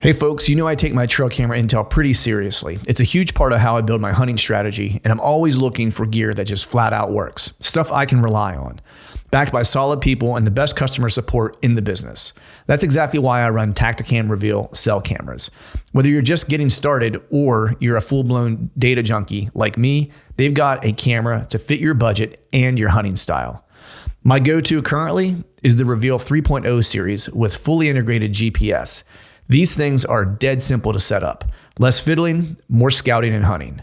Hey folks, you know I take my trail camera intel pretty seriously. It's a huge part of how I build my hunting strategy, and I'm always looking for gear that just flat out works. Stuff I can rely on. Backed by solid people and the best customer support in the business. That's exactly why I run Tactacam Reveal cell cameras. Whether you're just getting started or you're a full-blown data junkie like me, they've got a camera to fit your budget and your hunting style. My go-to currently is the Reveal 3.0 series with fully integrated GPS. These things are dead simple to set up. Less fiddling, more scouting and hunting.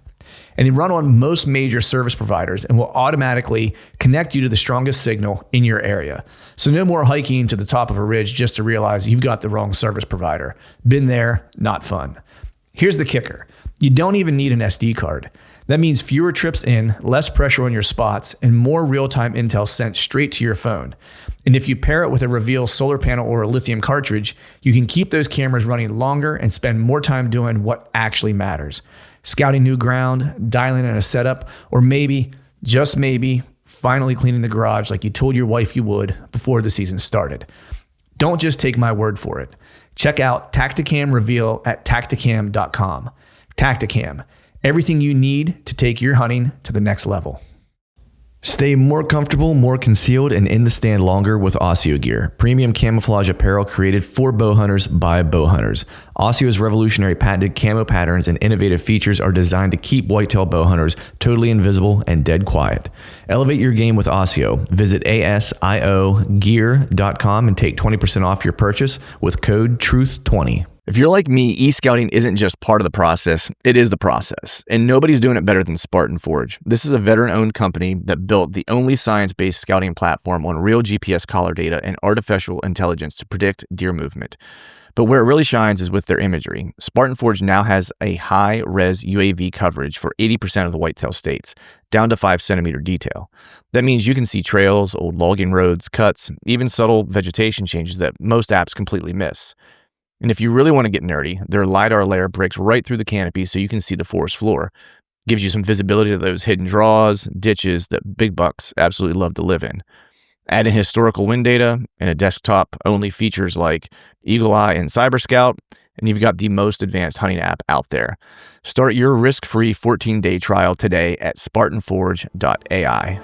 And they run on most major service providers and will automatically connect you to the strongest signal in your area. So no more hiking to the top of a ridge just to realize you've got the wrong service provider. Been there, not fun. Here's the kicker. You don't even need an SD card. That means fewer trips in, less pressure on your spots, and more real-time intel sent straight to your phone. And if you pair it with a Reveal solar panel or a lithium cartridge, you can keep those cameras running longer and spend more time doing what actually matters. Scouting new ground, dialing in a setup, or maybe, just maybe, finally cleaning the garage like you told your wife you would before the season started. Don't just take my word for it. Check out Tactacam Reveal at tactacam.com. Tactacam. Everything you need to take your hunting to the next level. Stay more comfortable, more concealed, and in the stand longer with Oscio gear. Premium camouflage apparel created for bow hunters by bow hunters. Oscio's revolutionary patented camo patterns and innovative features are designed to keep whitetail bow hunters totally invisible and dead quiet. Elevate your game with Oscio. Visit asiogear.com and take 20% off your purchase with code TRUTH20. If you're like me, e-scouting isn't just part of the process, it is the process. And nobody's doing it better than Spartan Forge. This is a veteran-owned company that built the only science-based scouting platform on real GPS collar data and artificial intelligence to predict deer movement. But where it really shines is with their imagery. Spartan Forge now has a high-res UAV coverage for 80% of the whitetail states, down to 5-centimeter detail. That means you can see trails, old logging roads, cuts, even subtle vegetation changes that most apps completely miss. And if you really want to get nerdy, their LiDAR layer breaks right through the canopy so you can see the forest floor. Gives you some visibility to those hidden draws, ditches that big bucks absolutely love to live in. Add in historical wind data and a desktop-only features like Eagle Eye and Cyber Scout, and you've got the most advanced hunting app out there. Start your risk-free 14-day trial today at spartanforge.ai.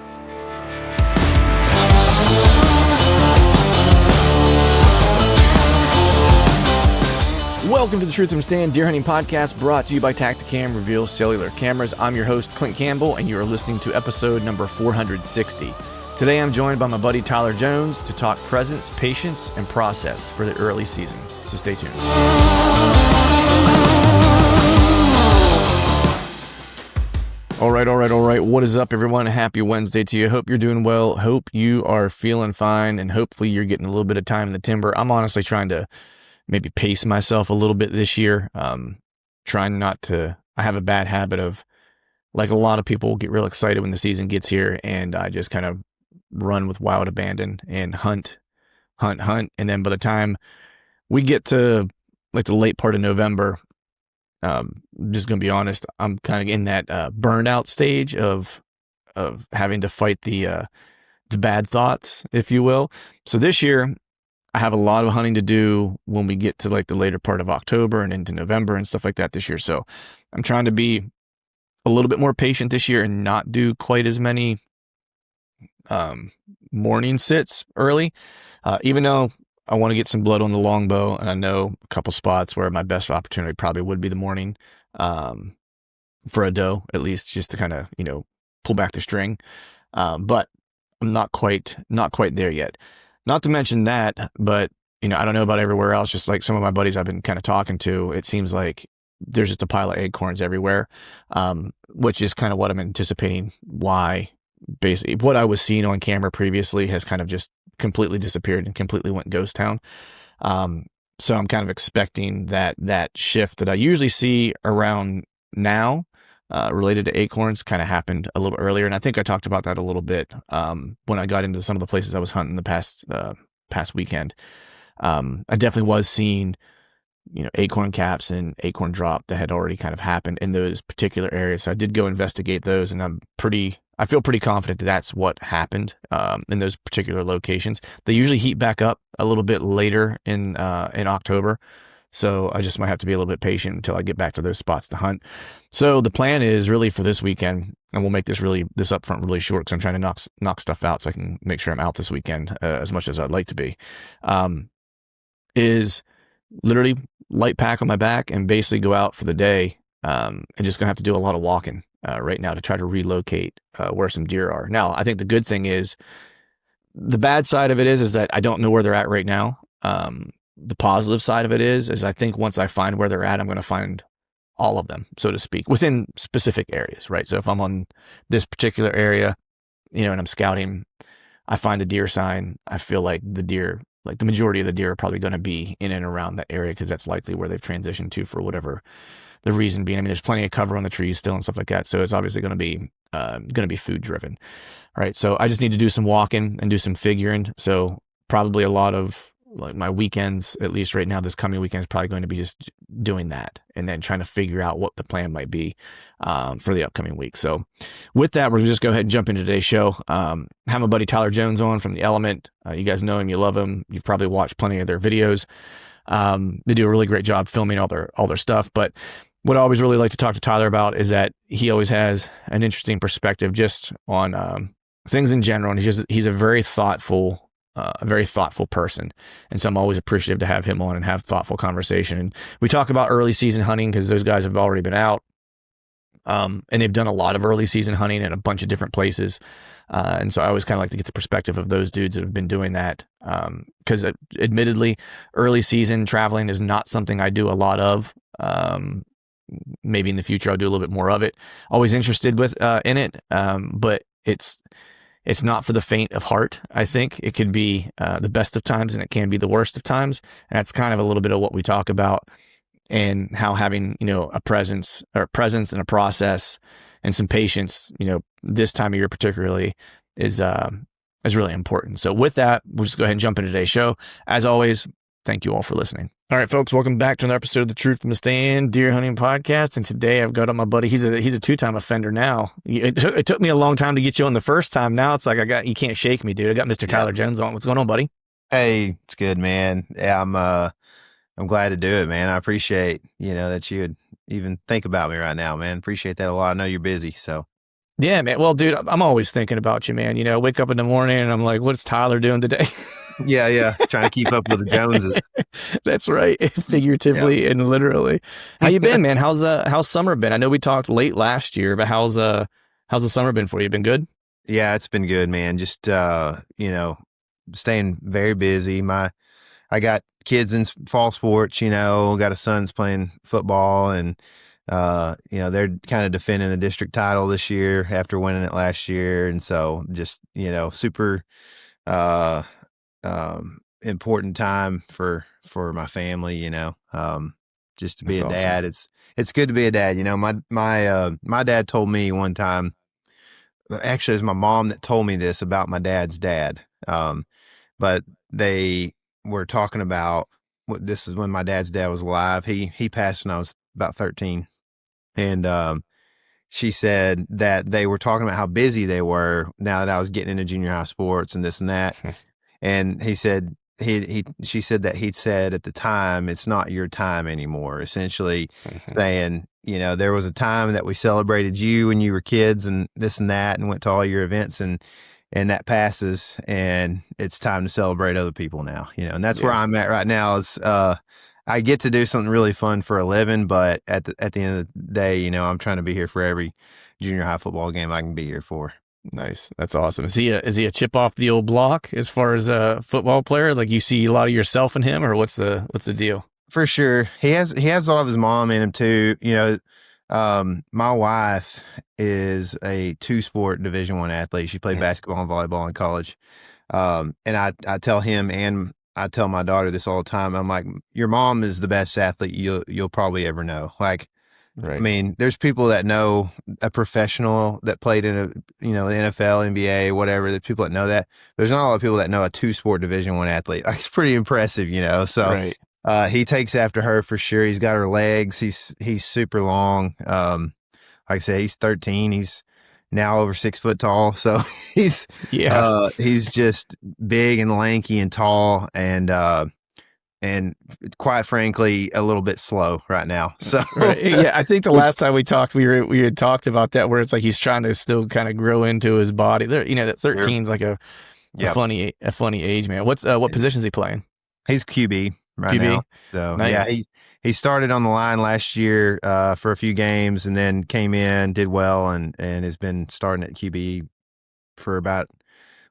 Welcome to the Truth from Stand Deer Hunting Podcast, brought to you by Tactacam Reveal Cellular Cameras. I'm your host, Clint Campbell, and you are listening to episode number 460. Today, I'm joined by my buddy Tyler Jones to talk presence, patience, and process for the early season. So stay tuned. All right. What is up, everyone? Happy Wednesday to you. Hope you're doing well. Hope you are feeling fine, and hopefully you're getting a little bit of time in the timber. I'm honestly trying to maybe pace myself a little bit this year. Trying not to, I have a bad habit of, like a lot of people, get real excited when the season gets here, and I just kind of run with wild abandon and hunt. And then by the time we get to like the late part of November, I'm just going to be honest, I'm kind of in that burned out stage of having to fight the bad thoughts, if you will. So this year, I have a lot of hunting to do when we get to like the later part of October and into November and stuff like that this year. So I'm trying to be a little bit more patient this year and not do quite as many morning sits early, even though I want to get some blood on the longbow, and I know a couple spots where my best opportunity probably would be the morning for a doe, at least, just to kind of, pull back the string. But I'm not quite there yet. Not to mention that, but, I don't know about everywhere else, just like some of my buddies I've been kind of talking to, it seems like there's just a pile of acorns everywhere, which is kind of what I'm anticipating why basically what I was seeing on camera previously has kind of just completely disappeared and completely went ghost town. So I'm kind of expecting that shift that I usually see around now related to acorns kind of happened a little earlier. And I think I talked about that a little bit when I got into some of the places I was hunting the past weekend. I definitely was seeing, acorn caps and acorn drop that had already kind of happened in those particular areas. So I did go investigate those, and I feel pretty confident that that's what happened in those particular locations. They usually heat back up a little bit later in October. So I just might have to be a little bit patient until I get back to those spots to hunt. So the plan is really for this weekend, and we'll make this upfront really short because I'm trying to knock stuff out so I can make sure I'm out this weekend as much as I'd like to be. Is literally light pack on my back and basically go out for the day. And just gonna have to do a lot of walking right now to try to relocate where some deer are. Now, I think the good thing is, the bad side of it is that I don't know where they're at right now. The positive side of it is I think once I find where they're at, I'm going to find all of them, so to speak, within specific areas, right? So if I'm on this particular area, and I'm scouting, I find the deer sign, I feel like the majority of the deer are probably going to be in and around that area because that's likely where they've transitioned to for whatever the reason being. I mean, there's plenty of cover on the trees still and stuff like that. So it's obviously going to be food driven. All right. So I just need to do some walking and do some figuring. So probably a lot of like my weekends, at least right now, this coming weekend is probably going to be just doing that and then trying to figure out what the plan might be for the upcoming week. So with that, we're going to just go ahead and jump into today's show. Have my buddy Tyler Jones on from The Element. You guys know him. You love him. You've probably watched plenty of their videos. They do a really great job filming all their stuff. But what I always really like to talk to Tyler about is that he always has an interesting perspective just on things in general. And he's a very thoughtful person. And so I'm always appreciative to have him on and have thoughtful conversation. And we talk about early season hunting because those guys have already been out. And they've done a lot of early season hunting in a bunch of different places. And so I always kind of like to get the perspective of those dudes that have been doing that. Because admittedly, early season traveling is not something I do a lot of. Maybe in the future I'll do a little bit more of it. Always interested in it. But it's not for the faint of heart. I think it could be the best of times and it can be the worst of times. And that's kind of a little bit of what we talk about, and how having, a presence and a process and some patience, this time of year particularly is really important. So with that, we'll just go ahead and jump into today's show. As always, thank you all for listening. All right, folks, welcome back to another episode of the Truth from the Stand Deer Hunting Podcast. And today I've got on my buddy. He's a two-time offender now. It took me a long time to get you on the first time. Now it's like you can't shake me, dude. I got Mr. Tyler Jones on. What's going on, buddy? Hey, it's good, man. Yeah, I'm glad to do it, man. I appreciate, that you would even think about me right now, man. Appreciate that a lot. I know you're busy, so. Yeah, man. Well, dude, I'm always thinking about you, man. Wake up in the morning and I'm like, what's Tyler doing today? Yeah. Trying to keep up with the Joneses. That's right. Figuratively and literally. How you been, man? How's summer been? I know we talked late last year, but how's the summer been for you? Been good? Yeah, it's been good, man. Just, staying very busy. I got kids in fall sports, got a son's playing football, and, they're kind of defending the district title this year after winning it last year. And so just, super, important time for my family, just to be That's a dad. awesome. It's good to be a dad. My dad told me one time, actually it was my mom that told me this about my dad's dad. But they were talking about this is when my dad's dad was alive. He passed when I was about 13. And, she said that they were talking about how busy they were now that I was getting into junior high sports and this and that. And he said, she said that he'd said at the time, it's not your time anymore, essentially saying, there was a time that we celebrated you when you were kids and this and that and went to all your events and that passes and it's time to celebrate other people now, and that's where I'm at right now is, I get to do something really fun for a living, but at the end of the day, I'm trying to be here for every junior high football game I can be here for. Nice. That's awesome. Is he a chip off the old block as far as a football player? Like you see a lot of yourself in him, or what's the deal? For sure. He has a lot of his mom in him too. My wife is a 2-sport Division I athlete. She played basketball and volleyball in college. And I tell him and I tell my daughter this all the time. I'm like, your mom is the best athlete you'll probably ever know. Like, right. I mean, there's people that know a professional that played in the NFL, NBA, whatever, the people that know that. There's not a lot of people that know a 2-sport Division I athlete. Like, it's pretty impressive, So right. He takes after her for sure. He's got her legs. He's super long. Like I said, he's 13. He's now over 6 foot tall. So he's just big and lanky and tall. And and quite frankly, a little bit slow right now. So right. Yeah, I think the last time we talked, we had talked about that, where it's like he's trying to still kind of grow into his body. There, that 13's like a funny age, man. What position is he playing? He's QB right now. So nice. Yeah, he started on the line last year for a few games, and then came in, did well, and has been starting at QB for about.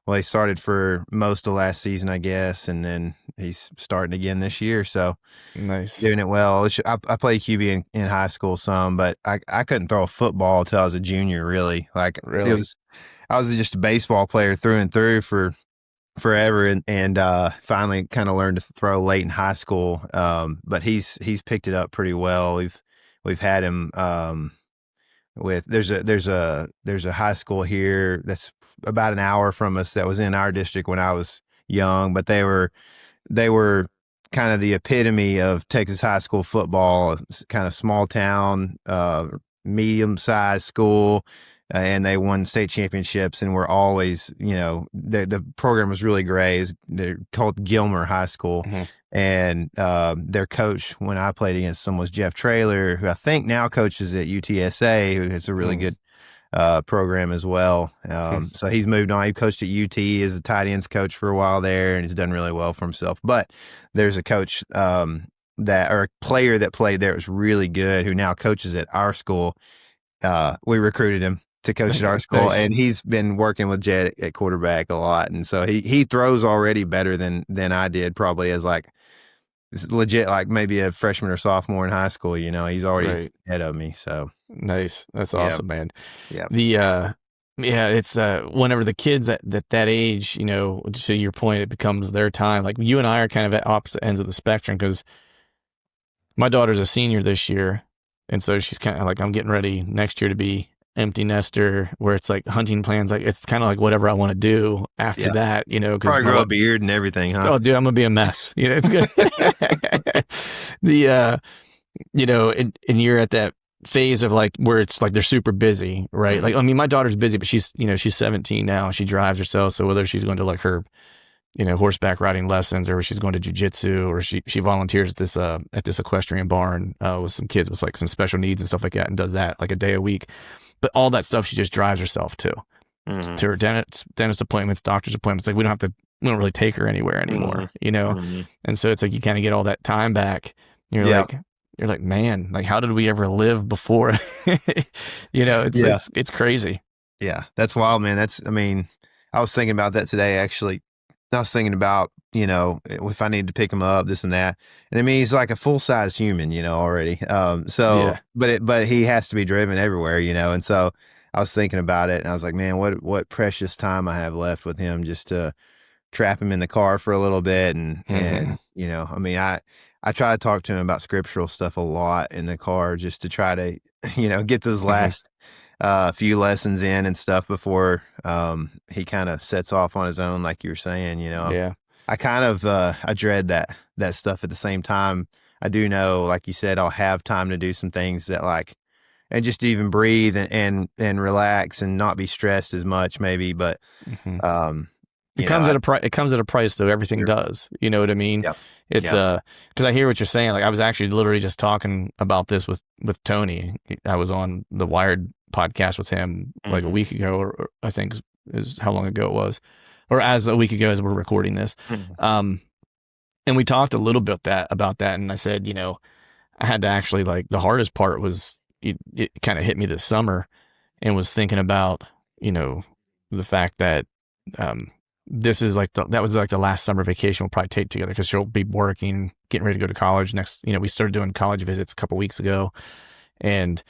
Well, he started for most of last season, I guess, and then he's starting again this year. So nice, doing it well. I played QB in high school some, but I couldn't throw a football until I was a junior. Really, I was just a baseball player through and through for forever, and finally kind of learned to throw late in high school. But he's picked it up pretty well. We've had him with there's a high school here that's about an hour from us that was in our district when I was young, but they were kind of the epitome of Texas high school football, kind of small town, medium-sized school, and they won state championships and were always, the program was really great. They're called Gilmer High School. Mm-hmm. And their coach, when I played against them, was Jeff Traylor, who I think now coaches at UTSA, who has a really good program as well. So he's moved on. He coached at UT as a tight ends coach for a while there, and he's done really well for himself. But there's a coach or a player that played there was really good, who now coaches at our school. We recruited him to coach at our school, nice. And he's been working with Jed at quarterback a lot, and so he throws already better than I did, probably as legit, maybe a freshman or sophomore in high school. He's already ahead of me. So nice. That's awesome, man. Yeah. It's whenever the kids at that age, to your point, it becomes their time. Like you and I are kind of at opposite ends of the spectrum, because my daughter's a senior this year, and so she's kind of like, I'm getting ready next year to be empty nester, where it's like hunting plans. Like it's kind of like whatever I want to do after that, because probably grow a beard and everything, huh? Oh, dude, I'm gonna be a mess. It's good. And you're at that phase of where it's like they're super busy, right? Mm-hmm. Like, I mean, my daughter's busy, but she's 17 now. She drives herself. So whether she's going to her, horseback riding lessons, or she's going to jujitsu, or she volunteers at this equestrian barn with some kids with some special needs and stuff like that, and does that a day a week. But all that stuff she just drives herself to her dentist appointments, doctor's appointments. We don't really take her anywhere anymore, Mm-hmm. And so it's you kind of get all that time back. You're like, man, how did we ever live before? It's crazy. Yeah, that's wild, man. I was thinking about that today, actually. I was thinking about, if I need to pick him up, this and that. And he's like a full-size human, already. But he has to be driven everywhere, And so I was thinking about it, and I was like, man, what precious time I have left with him, just to trap him in the car for a little bit. And I try to talk to him about scriptural stuff a lot in the car, just to try to, get those last few lessons in and stuff before he kind of sets off on his own, like you were saying. I kind of I dread that stuff. At the same time, I do know, like you said, I'll have time to do some things that and just even breathe and relax and not be stressed as much, maybe. But it comes at a price. It comes at a price, though. Everything does. You know what I mean? Yep. It's because I hear what you're saying. I was actually literally just talking about this with Tony. I was on the Wired podcast with him a week ago, or I think is how long ago it was, or as a week ago as we're recording this. And we talked a little bit about that, and I said, I had to actually the hardest part was it kind of hit me this summer, and was thinking about the fact that this is that was the last summer vacation we'll probably take together, because she'll be working, getting ready to go to college next. We started doing college visits a couple weeks ago, and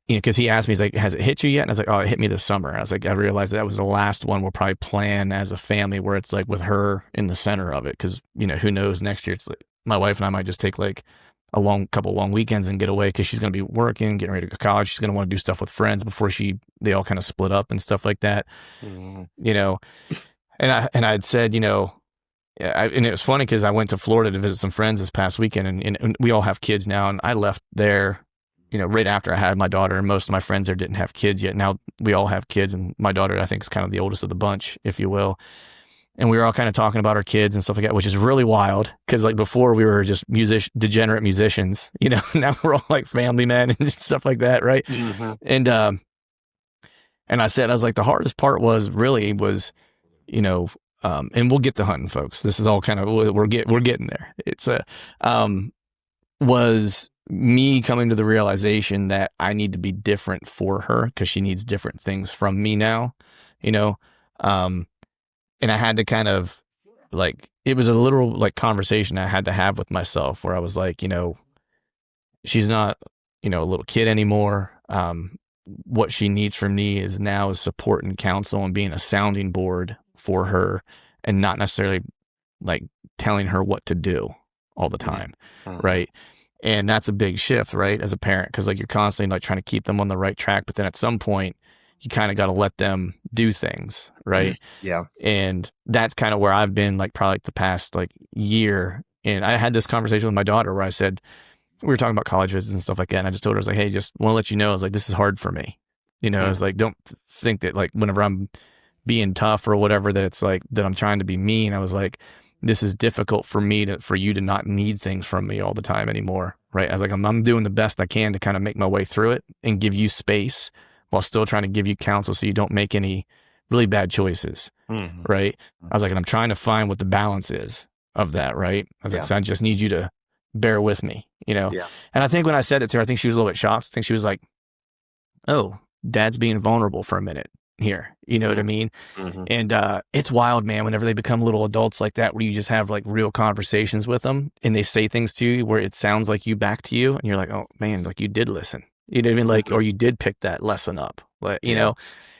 because he asked me, he's like, has it hit you yet? And I was like, oh, it hit me this summer. I was like, I realized that was the last one we'll probably plan as a family, where it's with her in the center of it. Because who knows, next year it's my wife and I might just take a couple long weekends and get away, because she's going to be working, getting ready to go to college. She's going to want to do stuff with friends before they all kind of split up and stuff like that. And I had said, and it was funny because I went to Florida to visit some friends this past weekend, and we all have kids now, and I left there, right after I had my daughter, and most of my friends there didn't have kids yet. Now we all have kids, and my daughter, I think, is kind of the oldest of the bunch, if you will. and we were all kind of talking about our kids and stuff like that, which is really wild. Cause like before we were just degenerate musicians, you know, now we're all like family men and stuff like that. Right. Mm-hmm. And I was like, the hardest part was, you know, and we'll get to hunting, folks. This is all kind of, we're getting there. It's was me coming to the realization that I need to be different for her because she needs different things from me now, you know? And I had to kind of like, it was a literal like conversation I had to have with myself where I was like, you know, she's not, you know, a little kid anymore. What she needs from me is now support and counsel and being a sounding board for her and not necessarily like telling her what to do all the time. Mm-hmm. Right. And that's a big shift, right? As a parent, because like you're constantly like trying to keep them on the right track, but then at some point you kind of got to let them do things, right? Yeah. And that's kind of where I've been like probably like the past like year. And I had this conversation with my daughter where I said, we were talking about college visits and stuff like that. And I just told her, I was like, hey, just want to let you know, I was like, this is hard for me. You know, I was like, don't think that like whenever I'm being tough or whatever, that it's like that I'm trying to be mean. I was like, this is difficult for you to not need things from me all the time anymore. Right. I was like, I'm doing the best I can to kind of make my way through it and give you space while still trying to give you counsel so you don't make any really bad choices. Mm-hmm. Right. I was like, and I'm trying to find what the balance is of that. Right. I was like, so I just need you to bear with me, you know? Yeah. And I think when I said it to her, I think she was a little bit shocked. I think she was like, oh, dad's being vulnerable for a minute here. You know what I mean? Mm-hmm. And it's wild, man, whenever they become little adults like that, where you just have like real conversations with them and they say things to you where it sounds like you back to you and you're like, oh man, like you did listen. You know what I mean? Like, or you did pick that lesson up, like, you know?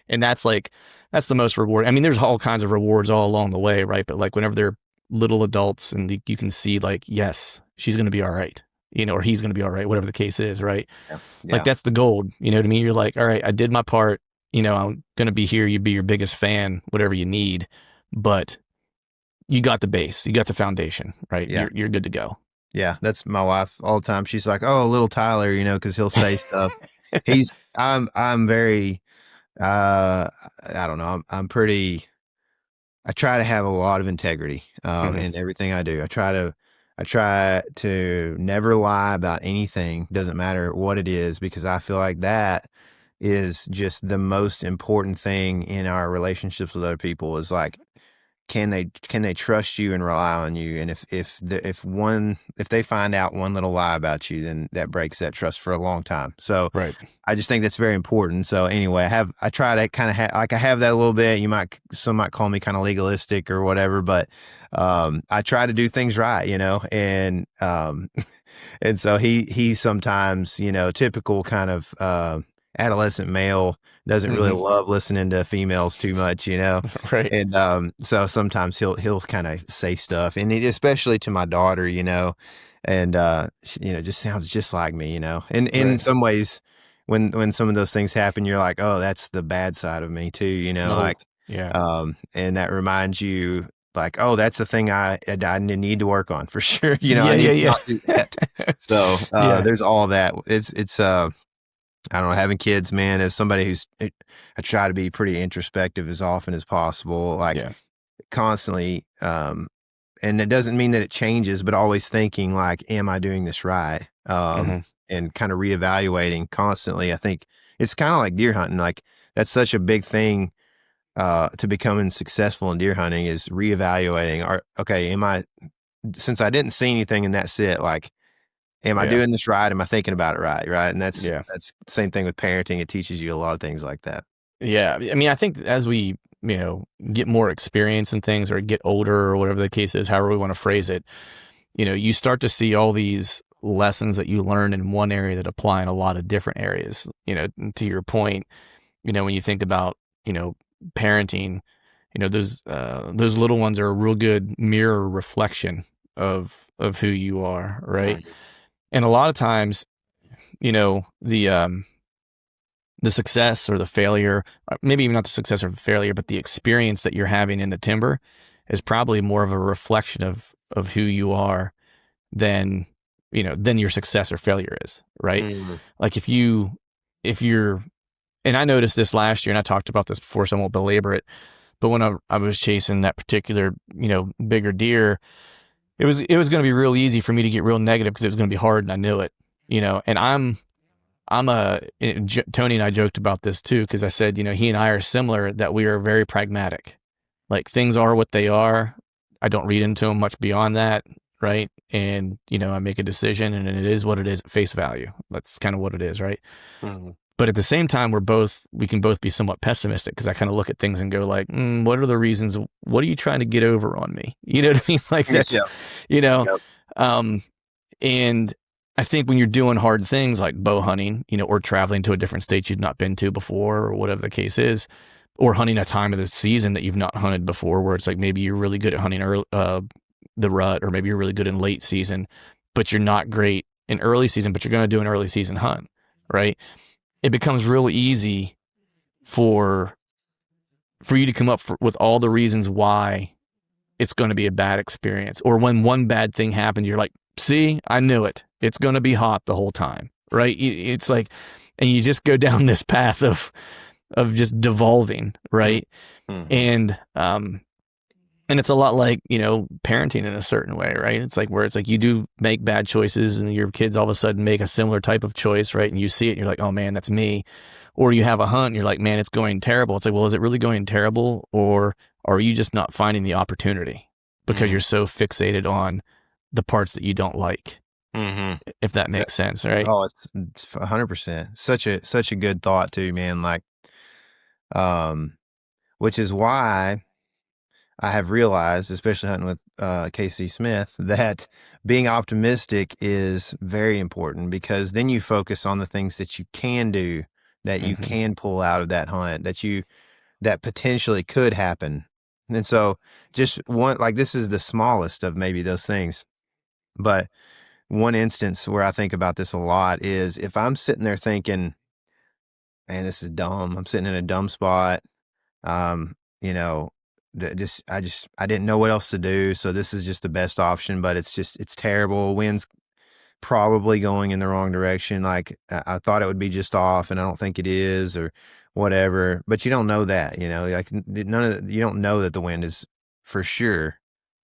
And that's the most rewarding. I mean, there's all kinds of rewards all along the way, right? But like whenever they're little adults and you can see like, yes, she's going to be all right, you know, or he's going to be all right, whatever the case is, right? Yeah. Like that's the gold, you know what I mean? You're like, all right, I did my part. You know, I'm going to be here. You be your biggest fan, whatever you need, but you got the base, you got the foundation, right? Yeah. You're good to go. Yeah. That's my wife all the time. She's like, oh, little Tyler, you know, cause he'll say stuff. I'm very, I don't know. I try to have a lot of integrity, in everything I do. I try to never lie about anything. Doesn't matter what it is, because I feel like that is just the most important thing in our relationships with other people is like, can they trust you and rely on you? And if they find out one little lie about you, then that breaks that trust for a long time. So Right. I just think that's very important. So anyway, I try to kind of I have that a little bit. Some might call me kind of legalistic or whatever, but I try to do things right, you know, and and so he sometimes, you know, typical kind of adolescent male doesn't really love listening to females too much, you know? Right. And so sometimes he'll kind of say stuff, and especially to my daughter, you know, and she, you know, just sounds just like me, you know. And in some ways, when some of those things happen, you're like, oh, that's the bad side of me too, you know, like and that reminds you like, oh, that's the thing I need to work on for sure, you know. I need to not do that. So there's all that. It's I don't know, having kids, man, as somebody I try to be pretty introspective as often as possible, like constantly. And it doesn't mean that it changes, but always thinking like, am I doing this right? And kind of reevaluating constantly. I think it's kind of like deer hunting. Like that's such a big thing to becoming successful in deer hunting is reevaluating. Since I didn't see anything in that sit, like, am I doing this right? Am I thinking about it right? Right. And that's the same thing with parenting. It teaches you a lot of things like that. Yeah. I mean, I think as we, you know, get more experience in things or get older or whatever the case is, however we want to phrase it, you know, you start to see all these lessons that you learn in one area that apply in a lot of different areas. You know, to your point, you know, when you think about, you know, parenting, you know, those little ones are a real good mirror reflection of who you are. Right. And a lot of times, you know, the success or the failure, maybe even not the success or the failure, but the experience that you're having in the timber is probably more of a reflection of who you are than your success or failure is, right? Like if you're, and I noticed this last year, and I talked about this before, so I won't belabor it, But when I was chasing that particular, bigger deer, it was going to be real easy for me to get real negative because it was going to be hard and I knew it, and Tony and I joked about this too, because I said, he and I are similar, that we are very pragmatic. Like, things are what they are. I don't read into them much beyond that. Right. And, I make a decision and it is what it is at face value. That's kind of what it is. Right. Mm-hmm. But at the same time, we can both be somewhat pessimistic, because I kind of look at things and go like, what are the reasons? What are you trying to get over on me? You know what I mean? Like, that's, Yep. And I think when you're doing hard things like bow hunting, or traveling to a different state you've not been to before, or whatever the case is, or hunting a time of the season that you've not hunted before, where it's like maybe you're really good at hunting the rut, or maybe you're really good in late season, but you're not great in early season, but you're going to do an early season hunt, right? It becomes real easy for you to come up with all the reasons why it's going to be a bad experience. Or when one bad thing happens, you're like, see, I knew it. It's going to be hot the whole time, right? It's like, and you just go down this path of just devolving, right? Mm-hmm. And it's a lot like, parenting in a certain way, right? It's like where it's like you do make bad choices and your kids all of a sudden make a similar type of choice, right? And you see it and you're like, oh man, that's me. Or you have a hunt and you're like, man, it's going terrible. It's like, well, is it really going terrible? Or are you just not finding the opportunity because you're so fixated on the parts that you don't like? Mm-hmm. If that makes sense, right? Oh, it's 100%. Such a good thought too, man. Like, which is why I have realized, especially hunting with Casey Smith, that being optimistic is very important, because then you focus on the things that you can do, that you can pull out of that hunt, that potentially could happen. And so just one, like, this is the smallest of maybe those things, but one instance where I think about this a lot is if I'm sitting there thinking, man, this is dumb. I'm sitting in a dumb spot. I didn't know what else to do. So this is just the best option, but it's terrible. Wind's probably going in the wrong direction. Like, I thought it would be just off and I don't think it is, or whatever, but you don't know that, like you don't know that the wind is for sure.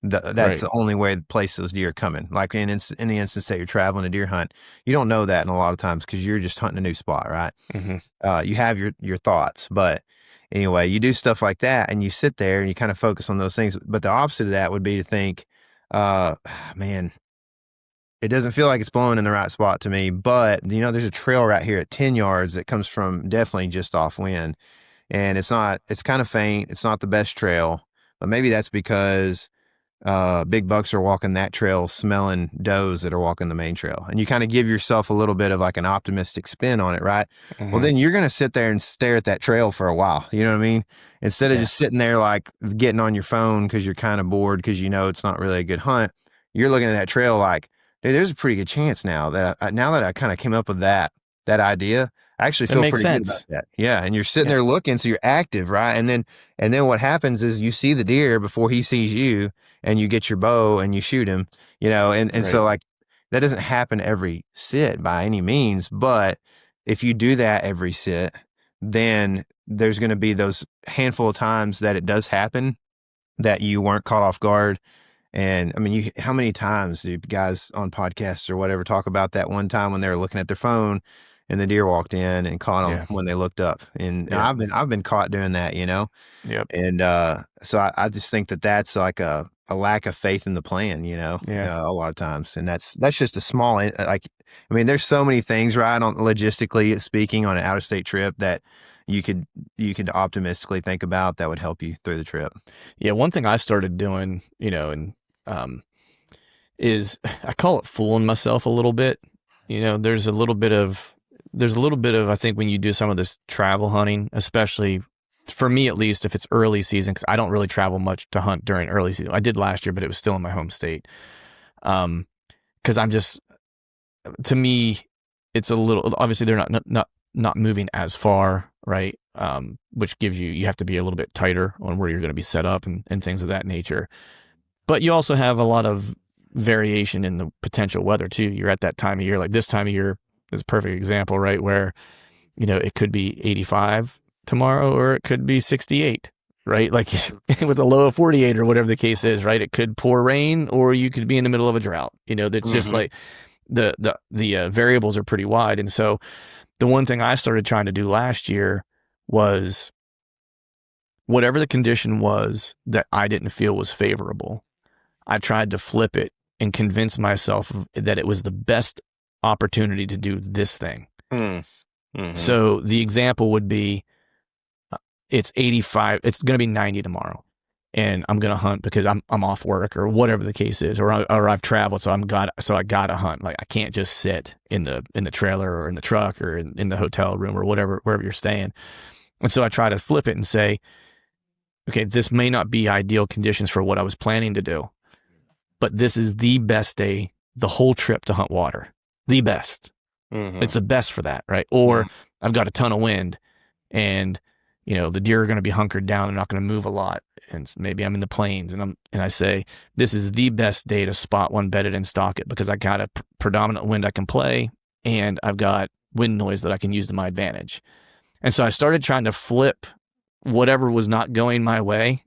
That's the only place those deer are coming. Like in the instance that you're traveling a deer hunt, you don't know that in a lot of times because you're just hunting a new spot, right? Mm-hmm. You have your thoughts, but anyway, you do stuff like that and you sit there and you kind of focus on those things. But the opposite of that would be to think, man, it doesn't feel like it's blowing in the right spot to me, but there's a trail right here at 10 yards that comes from definitely just off wind, and it's kind of faint. It's not the best trail, but maybe that's because big bucks are walking that trail smelling does that are walking the main trail, and you kind of give yourself a little bit of like an optimistic spin on it, right? Mm-hmm. Well, then you're going to sit there and stare at that trail for a while, you know what I mean? Instead of just sitting there like getting on your phone because you're kind of bored because it's not really a good hunt, you're looking at that trail like, dude, there's a pretty good chance now that I kind of came up with that idea, I actually feel pretty good about that. Yeah. And you're sitting there looking, so you're active, right? And then what happens is you see the deer before he sees you, and you get your bow and you shoot him, and so like that doesn't happen every sit by any means, but if you do that every sit, then there's going to be those handful of times that it does happen that you weren't caught off guard. And I mean, how many times do guys on podcasts or whatever talk about that one time when they were looking at their phone and the deer walked in and caught them when they looked up? And I've been caught doing that, Yep. And so I just think that that's like a lack of faith in the plan, a lot of times. And that's just a small, there's so many things, right, on logistically speaking on an out of state trip that you could optimistically think about that would help you through the trip. Yeah. One thing I started doing, is I call it fooling myself a little bit. There's a little bit of, I think when you do some of this travel hunting, especially for me, at least if it's early season, because I don't really travel much to hunt during early season. I did last year, but it was still in my home state. Because I'm just, to me, it's a little, obviously they're not moving as far, right? Which gives you have to be a little bit tighter on where you're going to be set up and things of that nature. But you also have a lot of variation in the potential weather too. You're at that time of year, like this time of year is a perfect example, right? Where, it could be 85 tomorrow or it could be 68, right? Like with a low of 48 or whatever the case is, right? It could pour rain or you could be in the middle of a drought. That's just like the variables are pretty wide. And so the one thing I started trying to do last year was whatever the condition was that I didn't feel was favorable, I tried to flip it and convince myself that it was the best opportunity to do this thing. Mm-hmm. So the example would be, it's 85, it's going to be 90 tomorrow, and I'm going to hunt because I'm off work or whatever the case is, or I've traveled. So I got to hunt. Like I can't just sit in the trailer or in the truck or in the hotel room or wherever you're staying. And so I try to flip it and say, okay, this may not be ideal conditions for what I was planning to do, but this is the best day, the whole trip to hunt water, the best. Mm-hmm. It's the best for that, right? Or I've got a ton of wind and, the deer are going to be hunkered down. They're not going to move a lot. And maybe I'm in the plains and I say, this is the best day to spot one, bed it and stalk it because I got a predominant wind I can play and I've got wind noise that I can use to my advantage. And so I started trying to flip whatever was not going my way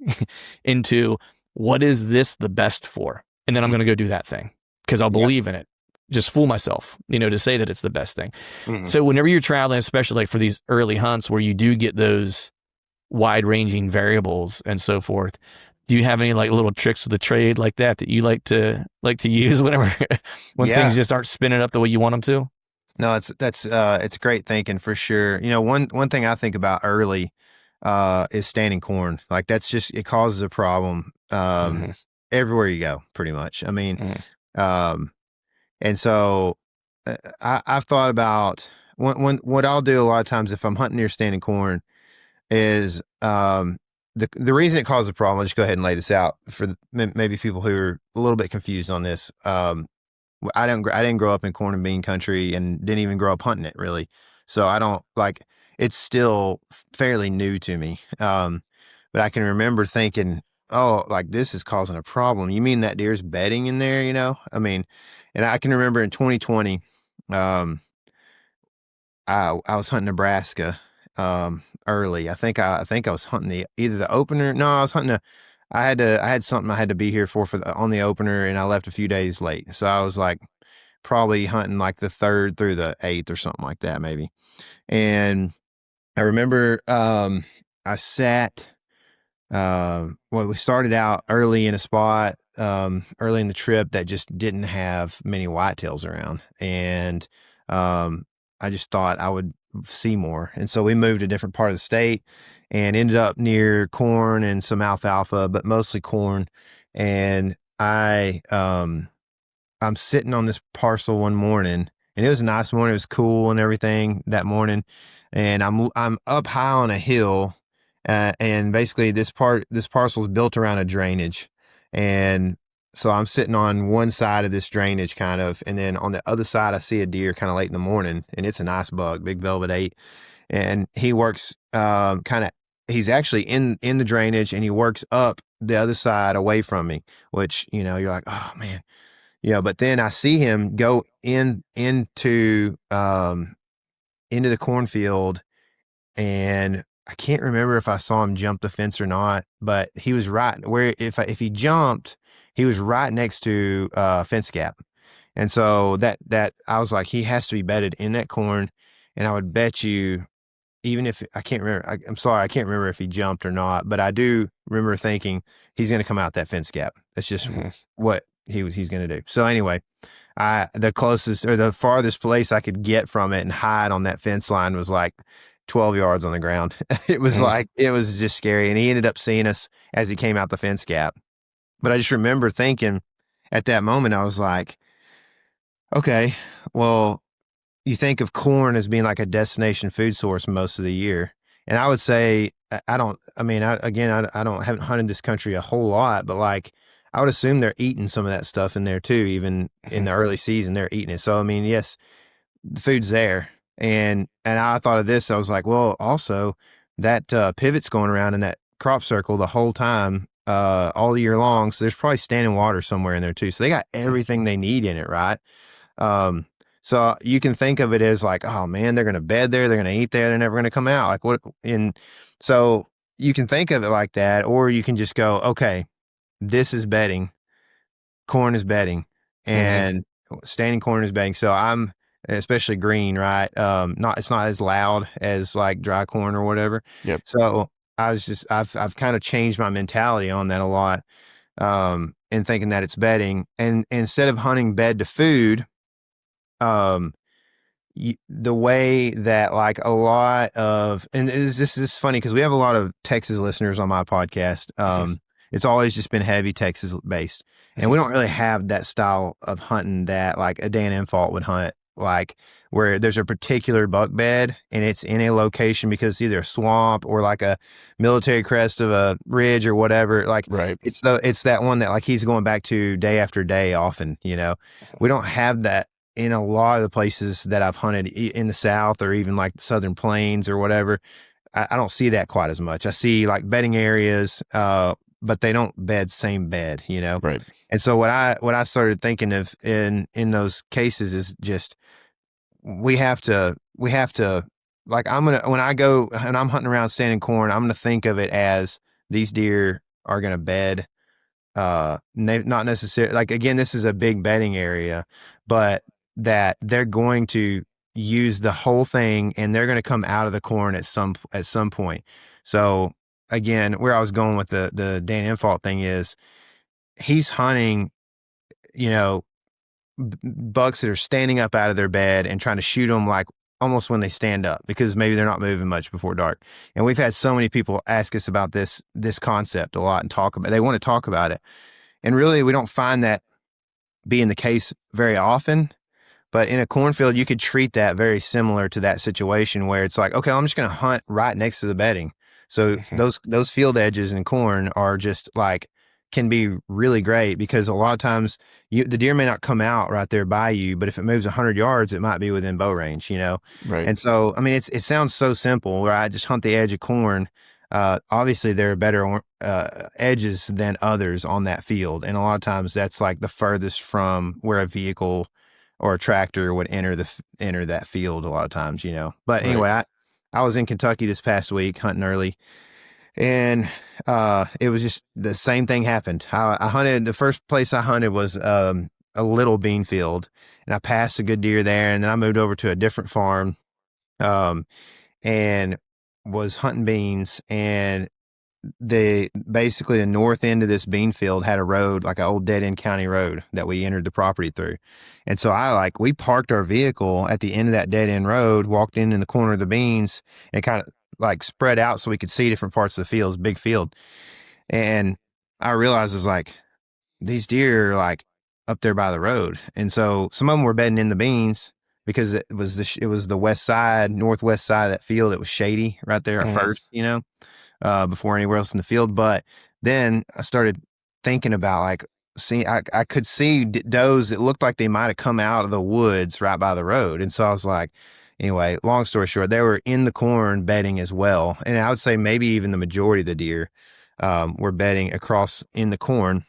into what is this the best for? And then I'm going to go do that thing because I'll believe in it. Just fool myself, to say that it's the best thing. Mm-hmm. So whenever you're traveling, especially like for these early hunts where you do get those wide ranging variables and so forth, do you have any like little tricks of the trade like that you like to use whenever when things just aren't spinning up the way you want them to? No, it's great thinking for sure. One thing I think about early is standing corn. Like that's just, it causes a problem everywhere you go, pretty much. I mean, and so I've thought about what I'll do a lot of times if I'm hunting near standing corn is the reason it causes a problem. I'll just go ahead and lay this out for maybe people who are a little bit confused on this. I didn't grow up in corn and bean country and didn't even grow up hunting it really. So I don't like, it's still fairly new to me. But I can remember thinking, oh, like this is causing a problem. You mean that deer's bedding in there, I mean, and I can remember in 2020, I was hunting Nebraska, early. I think I was hunting either the opener. No, I was hunting I had something I had to be here on the opener and I left a few days late. So I was like probably hunting like the 3rd through the 8th or something like that maybe. And I remember, I sat, we started out early in a spot, early in the trip that just didn't have many whitetails around. And, I just thought I would see more. And so we moved to a different part of the state and ended up near corn and some alfalfa, but mostly corn. And I'm sitting on this parcel one morning and it was a nice morning. It was cool and everything that morning. And I'm up high on a hill. And basically this parcel is built around a drainage. And so I'm sitting on one side of this drainage kind of, and then on the other side, I see a deer kind of late in the morning and it's a nice buck, big velvet 8. And he works, he's actually in the drainage and he works up the other side away from me, which, you're like, oh man, but then I see him go into the cornfield, and I can't remember if I saw him jump the fence or not, but he was right where if he jumped, he was right next to a fence gap. And so that I was like, he has to be bedded in that corn. And I would bet you, even if I can't remember, I'm sorry, I can't remember if he jumped or not, but I do remember thinking he's going to come out that fence gap. That's just what he's going to do. So anyway, the closest or the farthest place I could get from it and hide on that fence line was like 12 yards on the ground. It was like, it was just scary. And he ended up seeing us as he came out the fence gap. But I just remember thinking at that moment, I was like, okay, well, you think of corn as being like a destination food source most of the year. And I would say, I haven't hunted this country a whole lot, but like, I would assume they're eating some of that stuff in there too, even in the early season, they're eating it. So, I mean, yes, the food's there. And I thought of this, I was like, well, also that pivot's going around in that crop circle the whole time, all year long. So there's probably standing water somewhere in there too. So they got everything they need in it, right? So you can think of it as like, oh man, they're going to bed there, they're going to eat there, they're never going to come out. Like what? And so you can think of it like that, or you can just go, okay, this is bedding, corn is bedding, and standing corn is bedding. So I'm especially green, right? It's not as loud as like dry corn or whatever. Yep. So I've kind of changed my mentality on that a lot, and thinking that it's bedding, and instead of hunting bed to food, the way that like a lot of, and this is funny because we have a lot of Texas listeners on my podcast. It's always just been heavy Texas based, and we don't really have that style of hunting that like a Dan Infalt would hunt, like where there's a particular buck bed and it's in a location because it's either a swamp or like a military crest of a ridge or whatever. Like Right. it's that one that like he's going back to day after day often, you know. We don't have that in a lot of the places that I've hunted in the South or even like the Southern Plains or whatever. I don't see that quite as much. I see like bedding areas, but they don't bed same bed, you know? Right. And so what I started thinking of in those cases is just, we have to, like, when I go and I'm hunting around standing corn, I'm going to think of it as these deer are going to bed, not necessarily, like, again, this is a big bedding area, but that they're going to use the whole thing and they're going to come out of the corn at some point. So again, where I was going with the Dan Infalt thing is he's hunting, you know, bucks that are standing up out of their bed and trying to shoot them like almost when they stand up because maybe they're not moving much before dark. And we've had so many people ask us about this concept a lot and they want to talk about it. And really, we don't find that being the case very often. But in a cornfield, you could treat that very similar to that situation where it's like, okay, I'm just going to hunt right next to the bedding. So those field edges in corn are just like, can be really great because a lot of times the deer may not come out right there by you, but if it moves 100 yards, it might be within bow range, you know? Right. And so, I mean, it sounds so simple, right? Just hunt the edge of corn. Obviously there are better edges than others on that field. And a lot of times that's like the furthest from where a vehicle or a tractor would enter that field a lot of times, you know. But anyway, I was in Kentucky this past week hunting early, and it was just the same thing happened. I hunted, the first place I hunted was a little bean field, and I passed a good deer there, and then I moved over to a different farm, and was hunting beans, and basically the north end of this bean field had a road, like an old dead end county road that we entered the property through. And so we parked our vehicle at the end of that dead end road, walked in the corner of the beans and kind of like spread out so we could see different parts of the field. It's a big field. And I realized, it was like, these deer are like up there by the road. And so some of them were bedding in the beans because it was the west side, northwest side of that field. It was shady right there at first, you know, before anywhere else in the field. But then I started thinking about like, I could see does that looked like they might have come out of the woods right by the road. And so I was like, anyway, long story short, they were in the corn bedding as well. And I would say maybe even the majority of the deer were bedding across in the corn.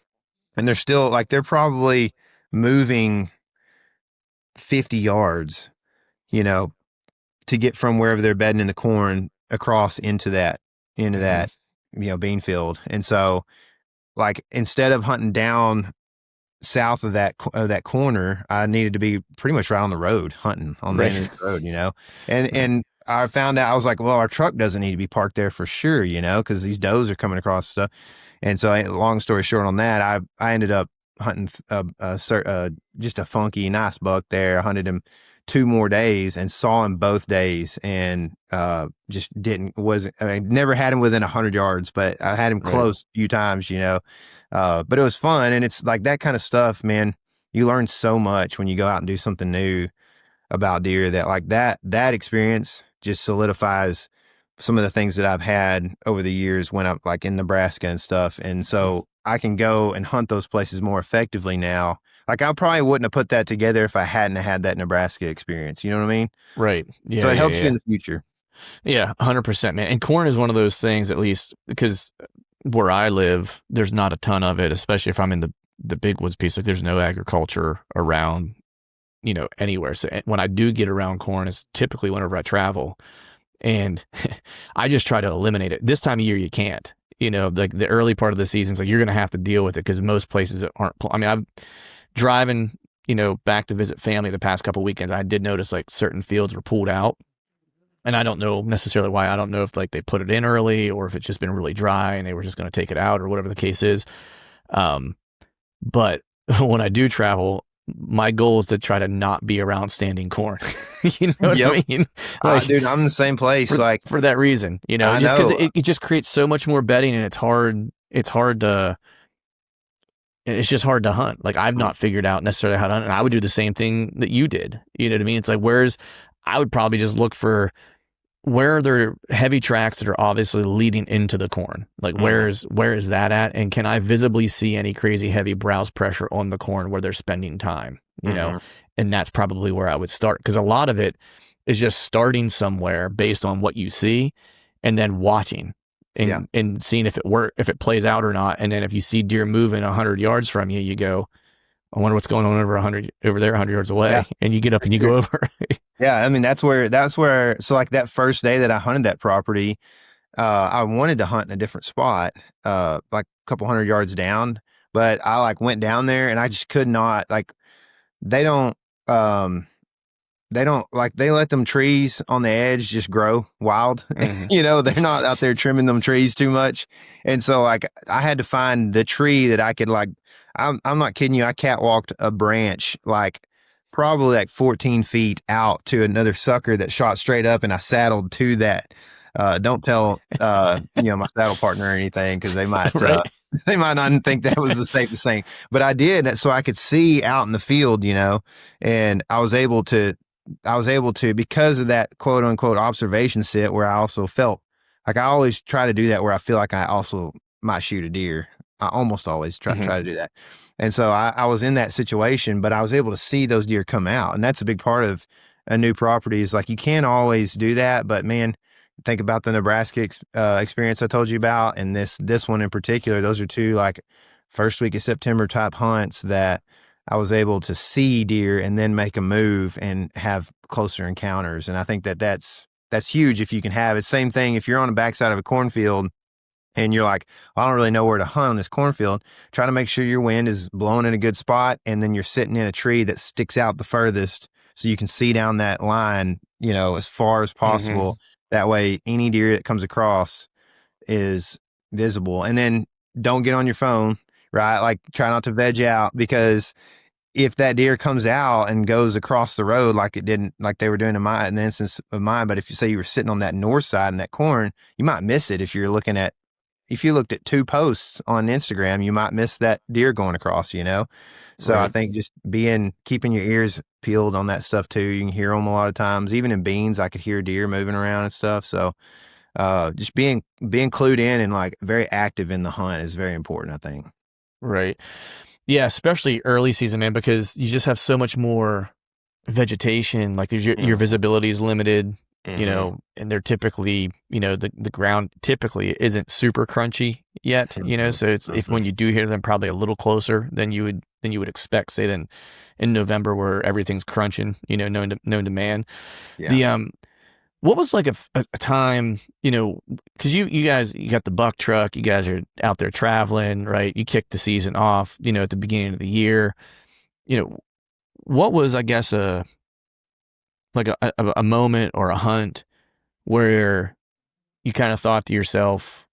And they're still like, they're probably moving 50 yards, you know, to get from wherever they're bedding in the corn across into that, you know, bean field. And so like, instead of hunting down south of that corner, I needed to be pretty much right on the road hunting on the end of the road, you know? And I found out, I was like, well, our truck doesn't need to be parked there for sure, you know, because these does are coming across stuff. And so long story short on that, I ended up hunting just a funky, nice buck there. I hunted him 2 more days and saw him both days, and I never had him within 100 yards, but I had him close a few times, you know. But it was fun, and it's like that kind of stuff, man. You learn so much when you go out and do something new about deer, that like that experience just solidifies some of the things that I've had over the years when I'm like in Nebraska and stuff. And so I can go and hunt those places more effectively now. Like, I probably wouldn't have put that together if I hadn't had that Nebraska experience. You know what I mean? Right. Yeah. So it helps you in the future. Yeah, 100%, man. And corn is one of those things, at least because where I live, there's not a ton of it, especially if I'm in the big woods piece. Like, there's no agriculture around, you know, anywhere. So when I do get around corn, it's typically whenever I travel. And I just try to eliminate it. This time of year, you can't. Like the early part of the season, so you're going to have to deal with it because most places aren't. I mean, I'm driving, back to visit family the past couple weekends. I did notice like certain fields were pulled out, and I don't know necessarily why. I don't know if like they put it in early or if it's just been really dry and they were just going to take it out or whatever the case is. But when I do travel, my goal is to try to not be around standing corn. You know what I mean? Like, dude, I'm in the same place. For that reason, just because it just creates so much more bedding, and it's just hard to hunt. Like I've not figured out necessarily how to hunt, and I would do the same thing that you did. You know what I mean? It's like I would probably just look for where are there heavy tracks that are obviously leading into the corn. Like where is that at? And can I visibly see any crazy heavy browse pressure on the corn where they're spending time, you know? And that's probably where I would start. Because a lot of it is just starting somewhere based on what you see and then watching and seeing if it plays out or not. And then if you see deer moving 100 yards from you, you go, I wonder what's going on over there 100 yards away. Yeah. And you get up and you go over. Yeah. I mean, that's where, so like that first day that I hunted that property, I wanted to hunt in a different spot, like a couple 100 yards down, but I like went down there and I just could not, like, they let them trees on the edge just grow wild. They're not out there trimming them trees too much. And so like I had to find the tree that I could like, I'm not kidding you. I catwalked a branch, like probably like 14 feet out to another sucker that shot straight up, and I saddled to that. Don't tell, my saddle partner or anything, cause they might, they might not think that was the safest thing, but I did. So I could see out in the field, and I was able to, because of that quote unquote observation sit, where I also felt like I always try to do that, where I feel like I also might shoot a deer. I almost always try to do that. And so I was in that situation, but I was able to see those deer come out. And that's a big part of a new property, is like, you can't always do that, but man, think about the Nebraska experience I told you about. And this one in particular, those are two like first week of September type hunts that I was able to see deer and then make a move and have closer encounters. And I think that's huge if you can have it. Same thing if you're on the backside of a cornfield and you're like, I don't really know where to hunt on this cornfield. Try to make sure your wind is blowing in a good spot, and then you're sitting in a tree that sticks out the furthest so you can see down that line, as far as possible. That way, any deer that comes across is visible. And then don't get on your phone, right? Like try not to veg out, because if that deer comes out and goes across the road like they were doing in the instance of mine, but if you say you were sitting on that north side in that corn, you might miss it. If you looked at two posts on Instagram, you might miss that deer going across, So right. I think just keeping your ears peeled on that stuff too. You can hear them a lot of times. Even in beans, I could hear deer moving around and stuff. So just being clued in and like very active in the hunt is very important, I think. Right. Yeah, especially early season, man, because you just have so much more vegetation. Like your visibility is limited. And they're typically, the ground typically isn't super crunchy yet, so it's, if when you do hear them, probably a little closer than you would expect, say, than in November where everything's crunching, known to man. Yeah. What was like a time, cause you guys, you got the buck truck, you guys are out there traveling, right? You kicked the season off, at the beginning of the year, what was, I guess, a moment or a hunt where you kind of thought to yourself,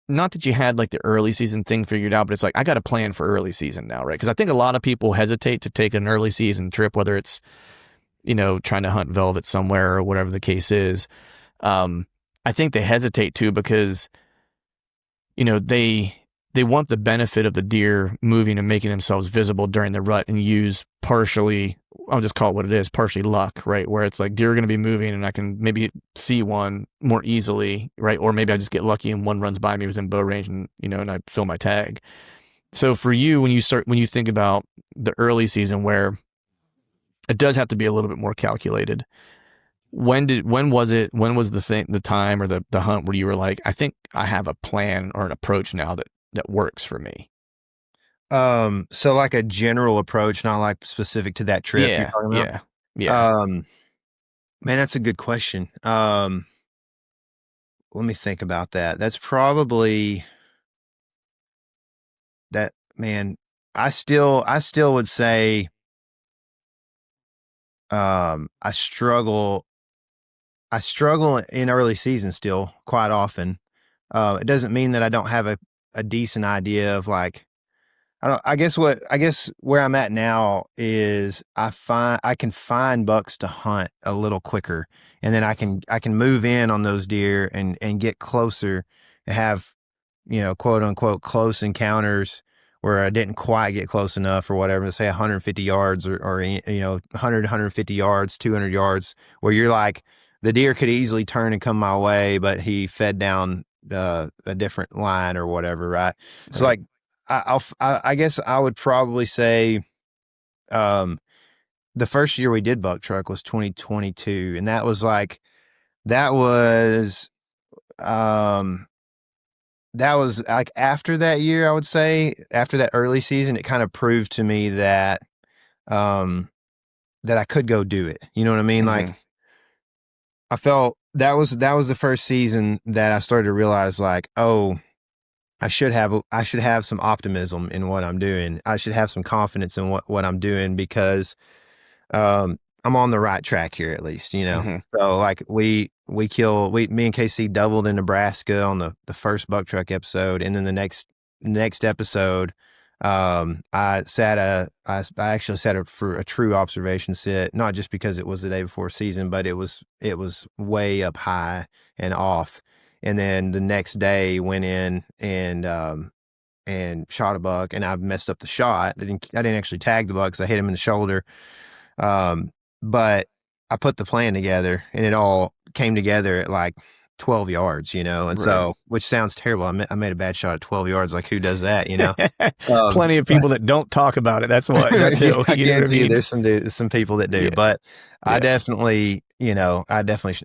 not that you had like the early season thing figured out, but it's like, I got a plan for early season now, right? Because I think a lot of people hesitate to take an early season trip, whether it's, trying to hunt velvet somewhere or whatever the case is. I think they hesitate too because, they want the benefit of the deer moving and making themselves visible during the rut and use partially, I'll just call it what it is, partially luck, right? Where it's like deer are going to be moving and I can maybe see one more easily, right? Or maybe I just get lucky and one runs by me within bow range and, and I fill my tag. So for you, when you think about the early season where it does have to be a little bit more calculated, when was the time or the hunt where you were like, I think I have a plan or an approach now that works for me? So like a general approach, not like specific to that trip. Yeah. Man, that's a good question. Let me think about that. That's probably that, man. I still would say, I struggle in early season still quite often. It doesn't mean that I don't have a decent idea of like, I guess where I'm at now is I can find bucks to hunt a little quicker, and then I can move in on those deer and get closer and have, quote unquote close encounters where I didn't quite get close enough or whatever, say 150 yards or 100, 150 yards, 200 yards, where you're like, the deer could easily turn and come my way, but he fed down a different line or whatever, right? So like, I guess I would probably say, the first year we did buck truck was 2022, and that was like after that year, I would say after that early season, it kind of proved to me that, that I could go do it. You know what I mean? Mm-hmm. Like, I felt that was the first season that I started to realize like, oh, I should have some optimism in what I'm doing. I should have some confidence in what I'm doing because, I'm on the right track here at least, Mm-hmm. So like me and KC doubled in Nebraska on the first buck truck episode. And then the next episode, I actually set up for a true observation sit, not just because it was the day before season, but it was way up high and off. And then the next day went in and shot a buck, and I messed up the shot. I didn't actually tag the buck because I hit him in the shoulder. But I put the plan together, and it all came together at like 12 yards, and Right. so, which sounds terrible. I made a bad shot at 12 yards. Like, who does that, Plenty of people that don't talk about it. That's what. That's I it. You know what I guarantee you mean? there's some people that do, Yeah. but I Yeah. definitely,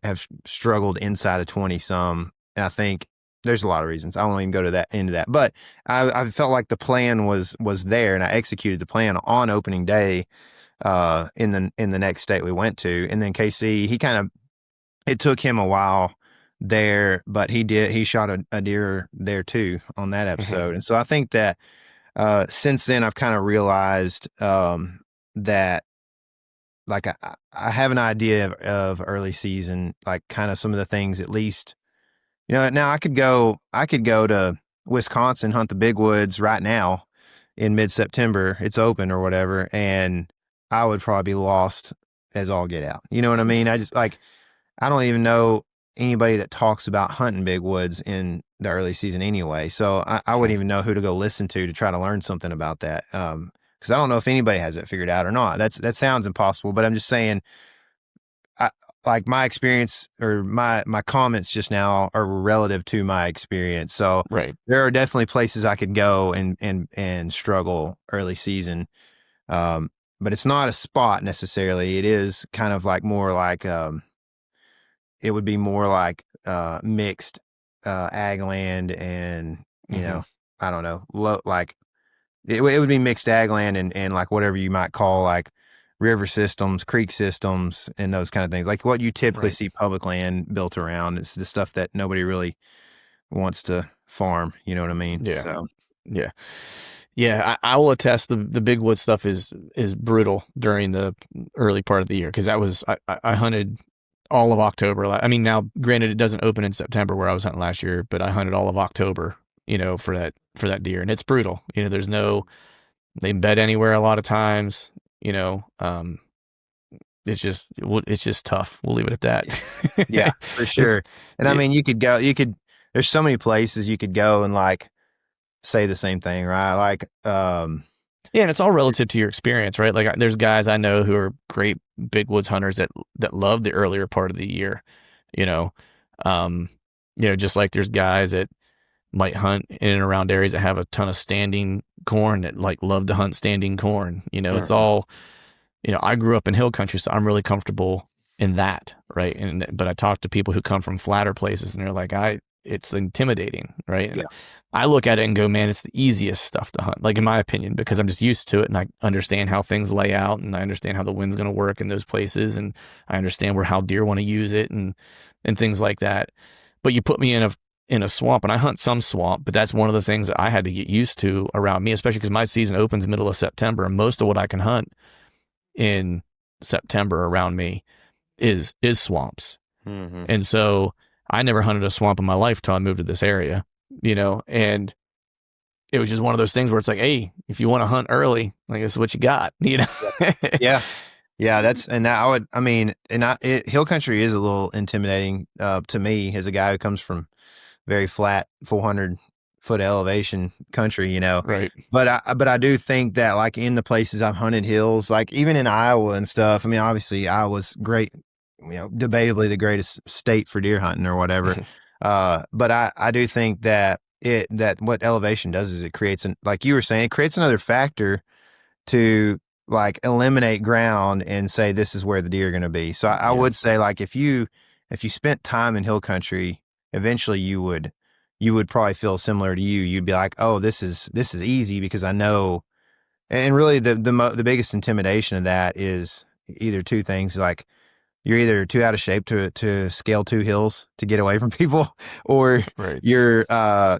have struggled inside of 20 some. And I think there's a lot of reasons. I won't even go into that, but I felt like the plan was there, and I executed the plan on opening day, in the next state we went to. And then KC, it took him a while there, but he shot a deer there too on that episode. And so I think that, since then I've kind of realized, that like I have an idea of early season, like kind of some of the things, at least, now I could go to Wisconsin, hunt the big woods right now in mid-September. It's open or whatever, and I would probably be lost as all get out. You know what I mean? I just like, I don't even know anybody that talks about hunting big woods in the early season anyway. So I wouldn't even know who to go listen to try to learn something about that. Cause I don't know if anybody has it figured out or not. That sounds impossible, but I'm just saying, like my experience or my comments just now are relative to my experience. So Right. there are definitely places I could go and struggle early season. But it's not a spot necessarily. It is kind of like more like, it would be more like, mixed, ag land and, I don't know, like it would be mixed ag land and like whatever you might call like river systems, creek systems, and those kind of things. Like what you typically Right. see public land built around. It's the stuff that nobody really wants to farm. You know what I mean? Yeah. So Yeah. Yeah. I will attest the big wood stuff is brutal during the early part of the year. Cause I hunted all of October. I mean, now granted it doesn't open in September where I was hunting last year, but I hunted all of October, for that deer, and it's brutal. There's no, they bed anywhere a lot of times, it's just tough. We'll leave it at that. yeah, for sure. And I mean, there's so many places you could go and like say the same thing, right? Like, yeah, and it's all relative to your experience, right? Like there's guys I know who are great big woods hunters that love the earlier part of the year, just like there's guys that might hunt in and around areas that have a ton of standing corn that like love to hunt standing corn. It's all, I grew up in hill country, so I'm really comfortable in that, right? But I talk to people who come from flatter places, and they're like, it's intimidating, right? Yeah. I look at it and go, man, it's the easiest stuff to hunt, like in my opinion, because I'm just used to it and I understand how things lay out and I understand how the wind's going to work in those places and I understand how deer want to use it and things like that. But you put me in a swamp, and I hunt some swamp, but that's one of the things that I had to get used to around me, especially because my season opens middle of September, and most of what I can hunt in September around me is swamps. Mm-hmm. And so I never hunted a swamp in my life till I moved to this area, and it was just one of those things where it's like, hey, if you want to hunt early, like, this is what you got, Yeah. Yeah, hill country is a little intimidating to me as a guy who comes from very flat 400-foot elevation country, Right. But I do think that, like, in the places I've hunted hills, like even in Iowa and stuff, I mean, obviously Iowa's great, debatably the greatest state for deer hunting or whatever. But I do think that what elevation does is it creates like you were saying, it creates another factor to, like, eliminate ground and say this is where the deer are going to be. So I would say, like, if you spent time in hill country, eventually you would probably feel similar to you. You'd be like, oh, this is easy because I know. And really the biggest intimidation of that is either two things, like you're either too out of shape to scale 2 hills to get away from people, or Right. you're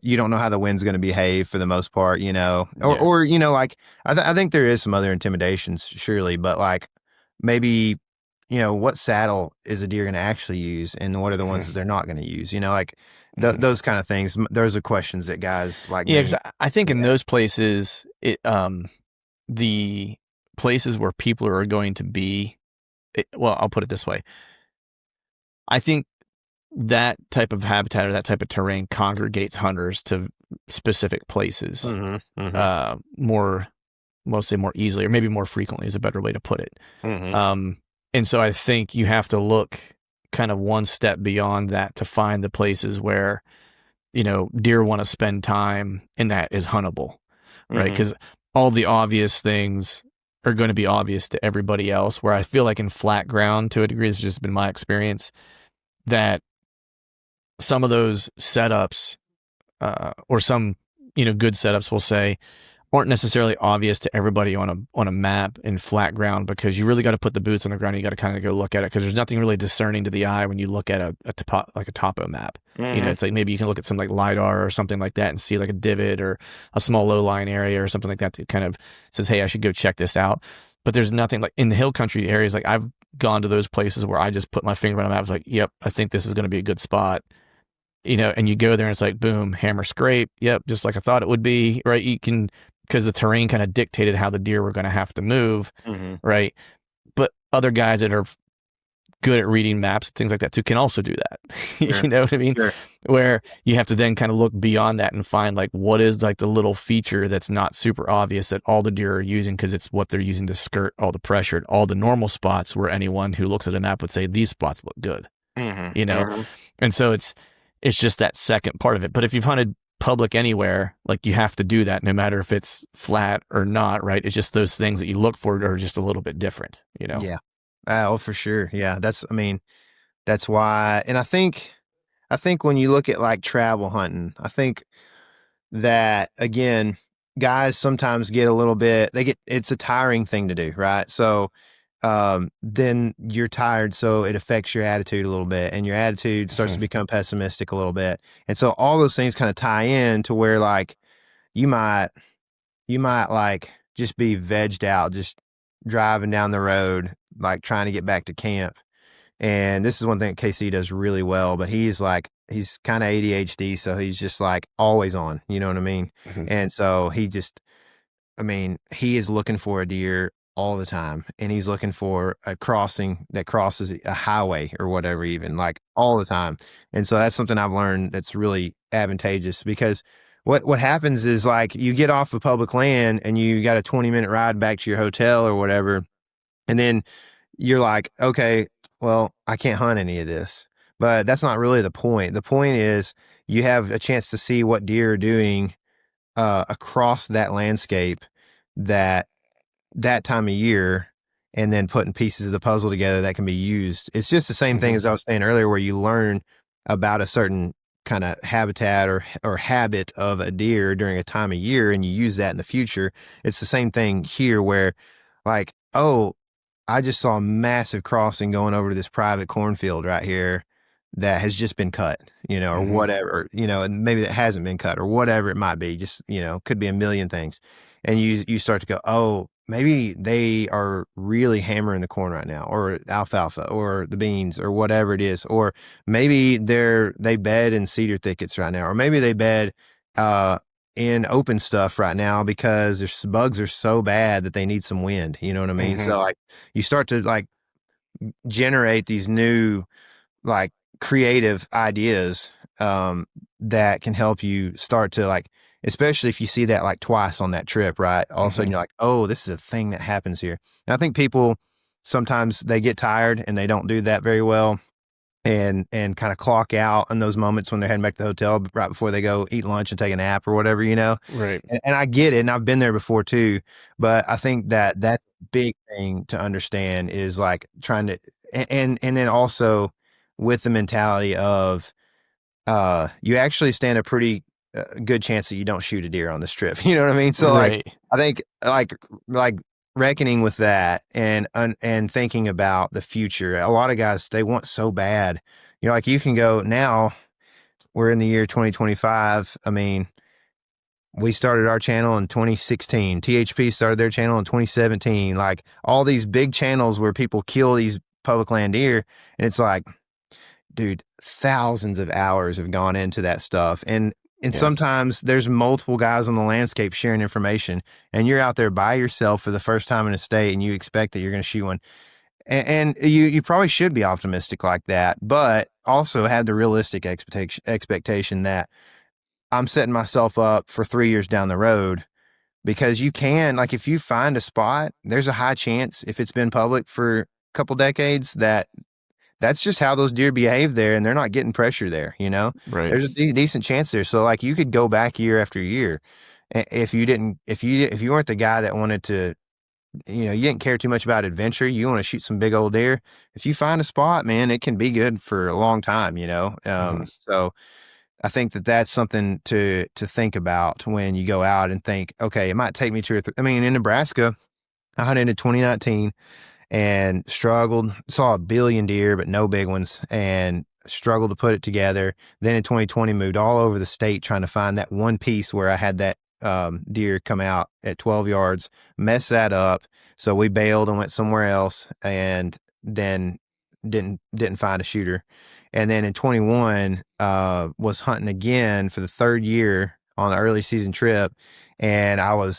you don't know how the wind's going to behave for the most part, or like I think there is some other intimidations, surely, but like maybe, what saddle is a deer going to actually use, and what are the ones that they're not going to use, like those kind of things. Those are questions that guys like me. Yeah, I think in those places, the places where people are going to be, well, I'll put it this way. I think that type of habitat or that type of terrain congregates hunters to specific places more easily, or maybe more frequently is a better way to put it. And so I think you have to look kind of one step beyond that to find the places where, deer want to spend time and that is huntable, right? Because all the obvious things are going to be obvious to everybody else, where I feel like in flat ground, to a degree, it's just been my experience, that some of those setups or some, good setups, we'll say, aren't necessarily obvious to everybody on a map in flat ground, because you really got to put the boots on the ground. You got to kind of go look at it, because there's nothing really discerning to the eye when you look at a topo map. It's like maybe you can look at some like LiDAR or something like that and see like a divot or a small low lying area or something like that that kind of says, hey, I should go check this out. But there's nothing like in the hill country areas. Like I've gone to those places where I just put my finger on a map. I was like, yep, I think this is going to be a good spot. And you go there and it's like, boom, hammer scrape. Yep. Just like I thought it would be, right? You can, because the terrain kind of dictated how the deer were going to have to move. Right. But other guys that are good at reading maps, things like that too, can also do that. Sure. You know what I mean? Sure. Where you have to then kind of look beyond that and find like what is like the little feature that's not super obvious that all the deer are using, because it's what they're using to skirt all the pressure at all the normal spots where anyone who looks at a map would say these spots look good. And so it's just that second part of it. But if you've hunted public anywhere, like you have to do that no matter if it's flat or not, right? It's just those things that you look for are just a little bit different, Yeah. Oh, for sure. Yeah. That's why. And I think when you look at like travel hunting, I think that, again, guys sometimes get a little bit, it's a tiring thing to do, right? So then you're tired, so it affects your attitude a little bit, and your attitude starts to become pessimistic a little bit. And so all those things kind of tie in to where, like, you might like just be vegged out, just driving down the road, like trying to get back to camp. And this is one thing that KC does really well, but he's kind of ADHD, so he's just like always on, you know what I mean? And so he is looking for a deer all the time, and he's looking for a crossing that crosses a highway or whatever, even, like, all the time. And so that's something I've learned that's really advantageous, because what happens is, like, you get off of public land and you got a 20-minute ride back to your hotel or whatever, and then you're like, okay, well, I can't hunt any of this. But that's not really the point. The point is you have a chance to see what deer are doing across that landscape that time of year, and then putting pieces of the puzzle together that can be used. It's just the same thing as I was saying earlier, where you learn about a certain kind of habitat or habit of a deer during a time of year, and you use that in the future. It's the same thing here where like, oh, I just saw a massive crossing going over to this private cornfield right here that has just been cut, or whatever, and maybe that hasn't been cut or whatever it might be, just, could be a million things. And you start to go, oh, maybe they are really hammering the corn right now, or alfalfa, or the beans, or whatever it is. Or maybe they bed in cedar thickets right now, or maybe they bed in open stuff right now because their bugs are so bad that they need some wind. You know what I mean? So like you start to like generate these new like creative ideas that can help you start to like, especially if you see that like twice on that trip, right? All of a sudden you're like, oh, this is a thing that happens here. And I think people sometimes they get tired and they don't do that very well, and kind of clock out in those moments when they're heading back to the hotel right before they go eat lunch and take a nap or whatever, Right. And I get it, and I've been there before too, but I think that's a big thing to understand is like trying to, and then also with the mentality of you actually stand a pretty good chance that you don't shoot a deer on this trip. You know what I mean? So Right. like, I think like reckoning with that and thinking about the future. A lot of guys, they want so bad, like you can go now, we're in the year 2025. I mean, we started our channel in 2016. THP started their channel in 2017. Like all these big channels where people kill these public land deer. And it's like, dude, thousands of hours have gone into that stuff. And sometimes there's multiple guys on the landscape sharing information, and you're out there by yourself for the first time in a state, and you expect that you're going to shoot one. And you probably should be optimistic like that, but also have the realistic expectation that I'm setting myself up for 3 years down the road, because you can, like, if you find a spot, there's a high chance, if it's been public for a couple decades, that's just how those deer behave there, and they're not getting pressure there, Right. There's a decent chance there. So like you could go back year after year. If you weren't the guy that wanted to, you didn't care too much about adventure, you want to shoot some big old deer. If you find a spot, man, it can be good for a long time, So I think that's something to think about when you go out and think, okay, it might take me 2 or 3. I mean, in Nebraska, I hunted in 2019 and struggled, saw a billion deer, but no big ones, and struggled to put it together. Then in 2020, moved all over the state trying to find that one piece where I had that deer come out at 12 yards, messed that up. So we bailed and went somewhere else, and then didn't find a shooter. And then in 21, was hunting again for the third year on an early season trip. And I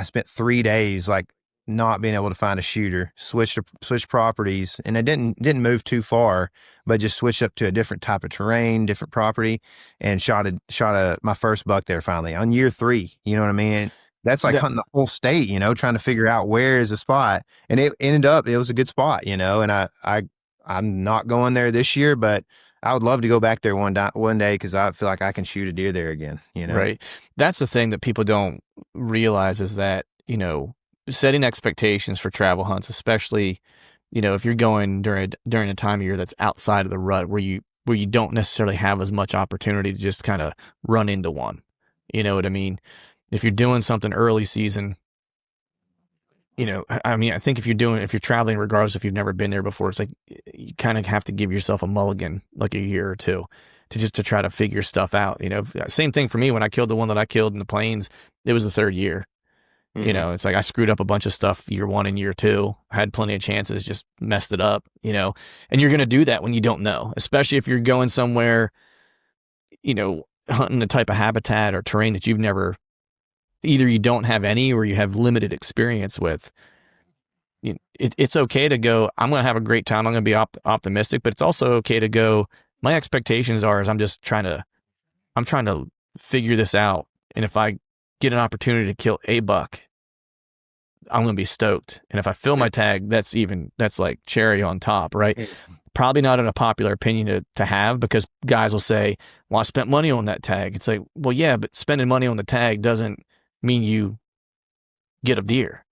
spent 3 days like not being able to find a shooter, switched properties, and I didn't move too far, but just switched up to a different type of terrain, different property, and shot my first buck there finally on year 3. You know what I mean? And that's like hunting the whole state, trying to figure out where is a spot, and it ended up, it was a good spot, and I'm not going there this year, but I would love to go back there one day, because I feel like I can shoot a deer there again, Right. That's the thing that people don't realize is that, setting expectations for travel hunts, especially, if you're going during a time of year that's outside of the rut where you don't necessarily have as much opportunity to just kind of run into one. You know what I mean? If you're doing something early season, I think if you're traveling, regardless if you've never been there before, it's like you kind of have to give yourself a mulligan, like a year or two, to try to figure stuff out. Same thing for me when I killed the one that I killed in the plains. It was the third year. It's like I screwed up a bunch of stuff year 1 and year 2, had plenty of chances, just messed it up, and you're going to do that when you don't know, especially if you're going somewhere, hunting a type of habitat or terrain that you've never, either you don't have any or you have limited experience with. It's okay to go, I'm going to have a great time, I'm going to be optimistic, but it's also okay to go, my expectations are, is I'm trying to figure this out. And if I get an opportunity to kill a buck, I'm going to be stoked. And if I fill my tag, that's like cherry on top, right? Probably not a popular opinion to have, because guys will say, well, I spent money on that tag. It's like, well, yeah, but spending money on the tag doesn't mean you get a deer.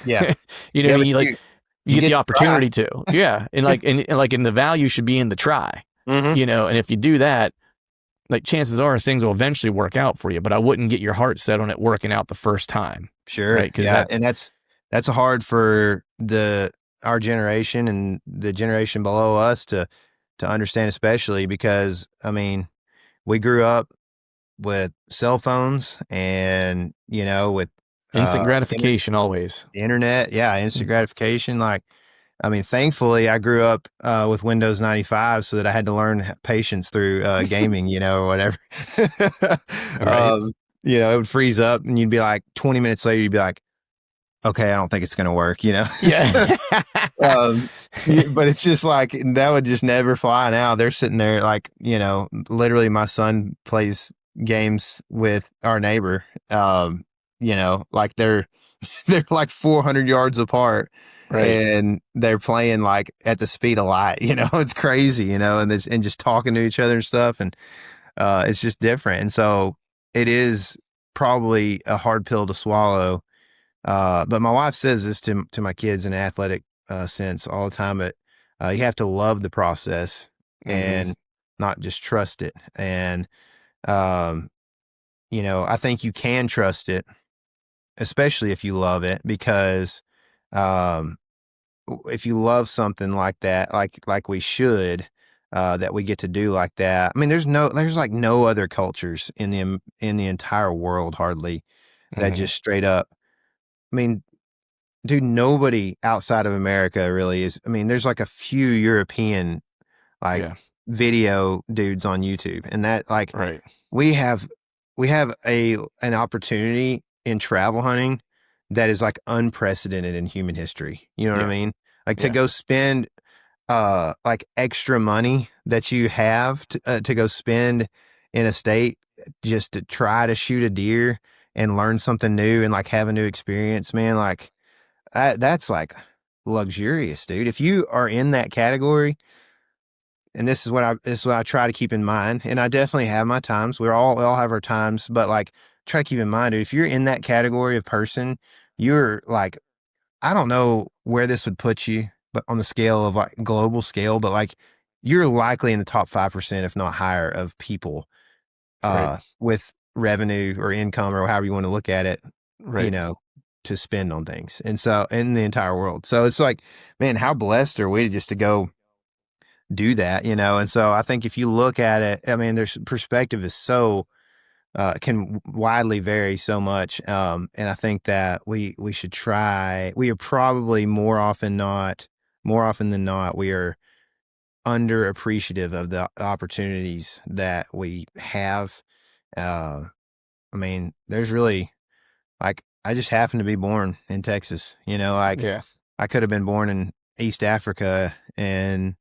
Yeah. What I mean? You get the opportunity to. Yeah. And the value should be in the try, and if you do that, like chances are things will eventually work out for you, but I wouldn't get your heart set on it working out the first time. Sure. Right. Cause Yeah. And that's hard for our generation and the generation below us to understand, especially because, I mean, we grew up with cell phones and, with instant gratification always. the internet. Yeah. Instant gratification. Like, I mean, thankfully I grew up with Windows 95 so that I had to learn patience through gaming, or whatever. Right. It would freeze up and you'd be like 20 minutes later, you'd be like, okay, I don't think it's going to work, Yeah. But it's just like, that would just never fly now. They're sitting there like, literally my son plays games with our neighbor, like they're like 400 yards apart. Right. And they're playing like at the speed of light, it's crazy, and just talking to each other and stuff. And it's just different. And so it is probably a hard pill to swallow. But my wife says this to my kids in an athletic sense all the time, but you have to love the process and not just trust it. And, I think you can trust it, especially if you love it, because if you love something like that, like we should, that we get to do like that. I mean, there's like no other cultures in the entire world hardly that just straight up. I mean, dude, nobody outside of America really is. I mean, there's like a few European video dudes on YouTube, and that like right. we have an opportunity in travel hunting that is like unprecedented in human history. You know what I mean? Like to go spend like extra money that you have to go spend in a state just to try to shoot a deer and learn something new and like have a new experience, man. Like that's like luxurious, dude. If you are in that category, and this is what I try to keep in mind, and I definitely have my times. We all have our times, but like try to keep in mind, dude, if you're in that category of person, you're like, I don't know where this would put you, but on the scale of like global scale, but like you're likely in the top 5%, if not higher, of people with revenue or income or however you want to look at it, to spend on things. And so in the entire world. So it's like, man, how blessed are we just to go do that, And so I think if you look at it, I mean, there's perspective is so, can widely vary so much. And I think that we should try, we are probably more often than not, we are underappreciative of the opportunities that we have. I mean, there's really like, I just happened to be born in Texas, I could have been born in East Africa and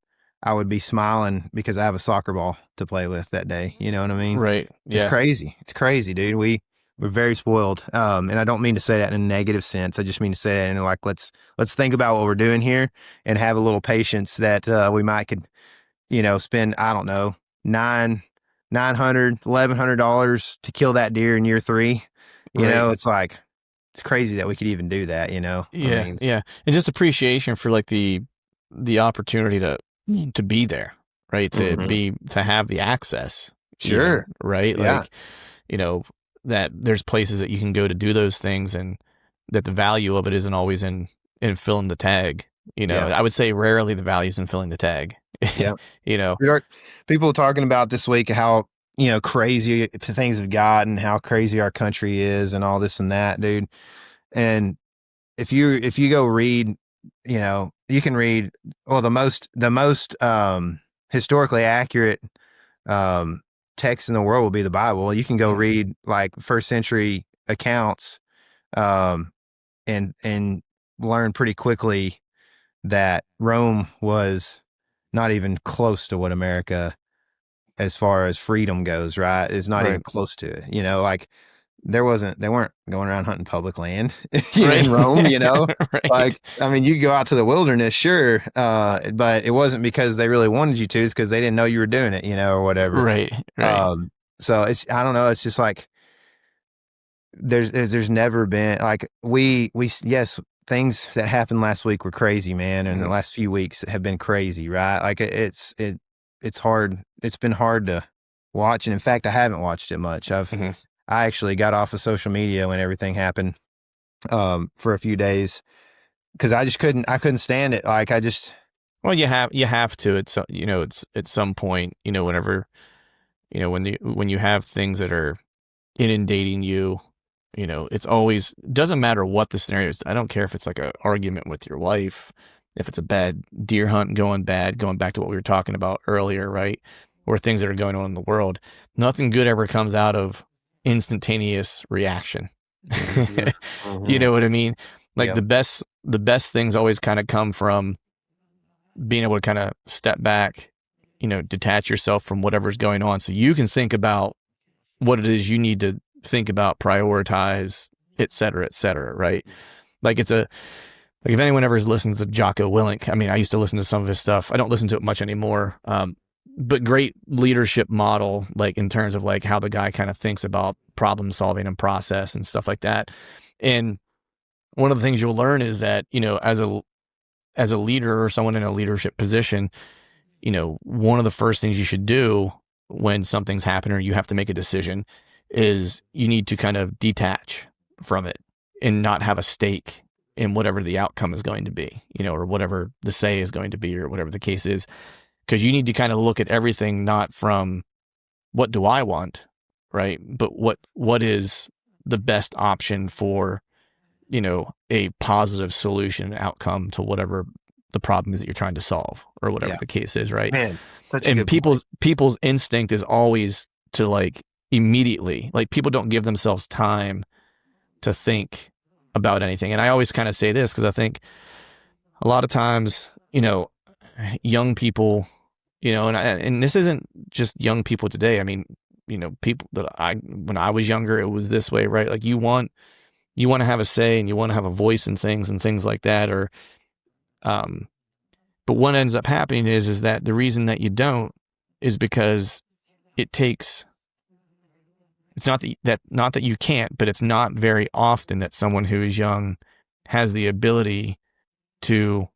I would be smiling because I have a soccer ball to play with that day. You know what I mean? Right. Yeah. It's crazy. It's crazy, dude. We're very spoiled. And I don't mean to say that in a negative sense. I just mean to say that in like, let's think about what we're doing here and have a little patience that we might could, spend, I don't know, $900, $1,100 to kill that deer in year 3. It's like, it's crazy that we could even do that, Yeah. I mean, yeah. And just appreciation for like the opportunity to be there, right? To have the access. Sure. Even, right. Yeah. Like, that there's places that you can go to do those things and that the value of it isn't always in filling the tag. I would say rarely the value is in filling the tag. Yeah. There are people talking about this week how, crazy things have gotten, how crazy our country is and all this and that, dude. And if you go read, you can read, well, the most historically accurate text in the world will be the Bible. You can go read like first century accounts and learn pretty quickly that Rome was not even close to what America, as far as freedom goes, right? Is not even close to it. Like they weren't going around hunting public land in Rome, Right. Like, I mean, you go out to the wilderness, sure. But it wasn't because they really wanted you to, it's because they didn't know you were doing it, or whatever. Right. So it's, I don't know. It's just like, there's never been like, yes, things that happened last week were crazy, man. And the last few weeks have been crazy, right? Like it's hard. It's been hard to watch. And in fact, I haven't watched it much. Mm-hmm. I actually got off of social media when everything happened for a few days because I couldn't stand it. Like Well, you have to. It's it's at some point, whenever, when you have things that are inundating you, it's always, doesn't matter what the scenario is. I don't care if it's like an argument with your wife, if it's a bad deer hunt going back to what we were talking about earlier, right? Or things that are going on in the world. Nothing good ever comes out of instantaneous reaction. Mm-hmm. You know what I mean? Like Yep. the best things always kind of come from being able to kind of step back, detach yourself from whatever's going on so you can think about what it is you need to think about, prioritize, et cetera, right? Like if anyone ever listens to Jocko Willink, I mean, I used to listen to some of his stuff. I don't listen to it much anymore. But great leadership model, like in terms of like how the guy kind of thinks about problem solving and process and stuff like that. And one of the things you'll learn is that, as a leader or someone in a leadership position, one of the first things you should do when something's happening or you have to make a decision is you need to kind of detach from it and not have a stake in whatever the outcome is going to be, or whatever the say is going to be, or whatever the case is. Because you need to kind of look at everything not from what do I want, right? But what is the best option for, a positive solution and outcome to whatever the problem is that you're trying to solve, or whatever the case is, right? Man, such a And good point. people's instinct is always to like immediately, like people don't give themselves time to think about anything. And I always kind of say this because I think a lot of times, young people, and this isn't just young people today. I mean, people when I was younger, it was this way, right? Like you want to have a say and you want to have a voice in things and things like that, or, but what ends up happening is that the reason that you don't is because it takes, it's not that you can't, but it's not very often that someone who is young has the ability to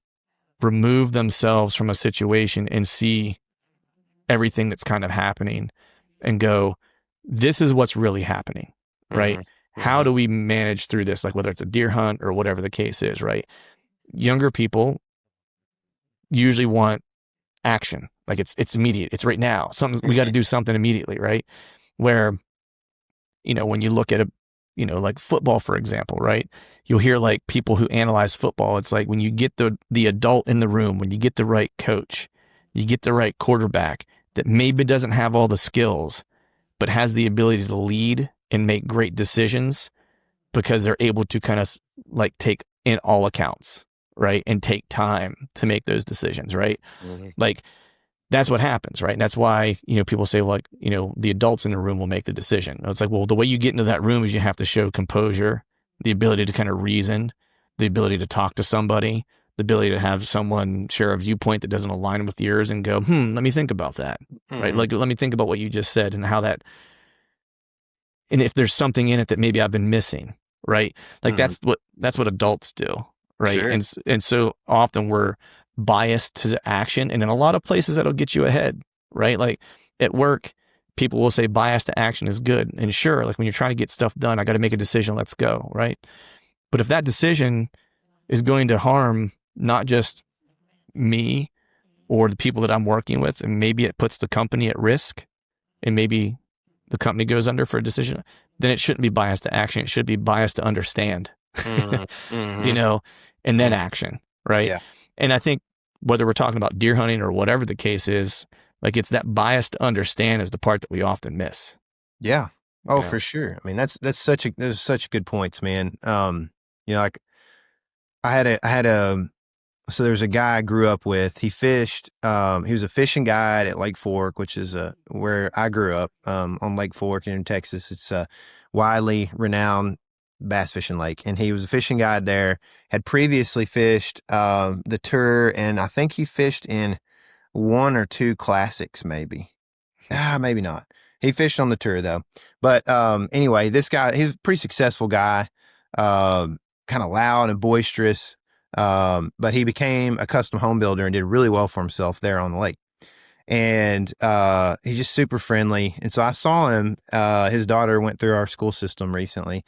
remove themselves from a situation and see everything that's kind of happening and go, this is what's really happening, right? Mm-hmm. How do we manage through this? Like whether it's a deer hunt or whatever the case is, right? Younger people usually want action. Like it's immediate. It's right now. We got to do something immediately, right? Where, when you look at like football, for example, right? You'll hear like people who analyze football. It's like when you get the adult in the room, when you get the right coach, you get the right quarterback that maybe doesn't have all the skills, but has the ability to lead and make great decisions because they're able to kind of like take in all accounts, right? And take time to make those decisions, right? Mm-hmm. Like that's what happens, right? And that's why, people say like, the adults in the room will make the decision. It's like, well, the way you get into that room is you have to show composure, the ability to kind of reason, the ability to talk to somebody, the ability to have someone share a viewpoint that doesn't align with yours and go, let me think about that, right? Like, let me think about what you just said and how that, and if there's something in it that maybe I've been missing, right? Like that's what adults do, right? Sure. And so often we're biased to action, and in a lot of places that'll get you ahead, right? Like at work, people will say bias to action is good, and sure, like when you're trying to get stuff done, I got to make a decision, let's go, right? But if that decision is going to harm not just me or the people that I'm working with, and maybe it puts the company at risk, and maybe the company goes under for a decision, then it shouldn't be biased to action. It should be biased to understand, Mm-hmm. And then action, right? Yeah. And I think whether we're talking about deer hunting or whatever the case is, like it's that bias to understand is the part that we often miss. Yeah. Oh, Yeah. for sure. I mean, those are such good points, man. Like I had a so there's a guy I grew up with. He fished. He was a fishing guide at Lake Fork, which is where I grew up, on Lake Fork in Texas. It's a widely renowned bass fishing lake, and he was a fishing guide there. Had previously fished the tour, and I think he fished in one or two classics, maybe. Maybe not. He fished on the tour though. But anyway, this guy, he's a pretty successful guy, kind of loud and boisterous. But he became a custom home builder and did really well for himself there on the lake. and he's just super friendly. And so I saw him. His daughter went through our school system recently,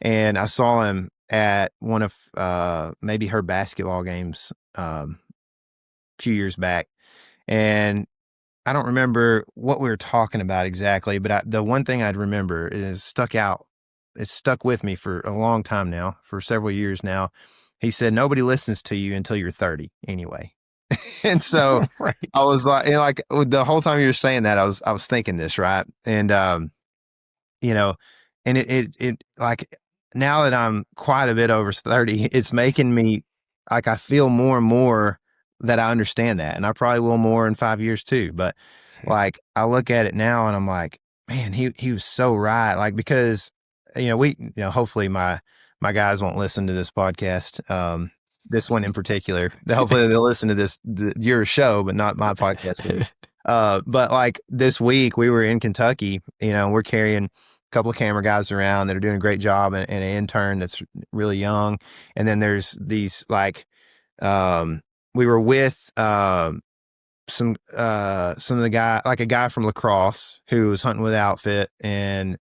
and I saw him at one of maybe her basketball games a few years back, and I don't remember what we were talking about exactly, but the one thing I'd remember is it's stuck with me for a long time now, for several years now. He said, nobody listens to you until you're 30 anyway. And so Right. I was like the whole time you were saying that, I was thinking this, right? And, you know, and it like, now that I'm quite a bit over 30, it's making me like, I feel more and more that I understand that. And I probably will more in 5 years too. But like, I look at it now and I'm like, man, he was so right. Like, because, hopefully my guys won't listen to this podcast. This one in particular, hopefully they'll listen to your show, but not my podcast. But like this week we were in Kentucky, we're carrying a couple of camera guys around that are doing a great job, and an intern that's really young. And then there's these like, we were with, some of the guy, like a guy from La Crosse who was hunting with outfit, and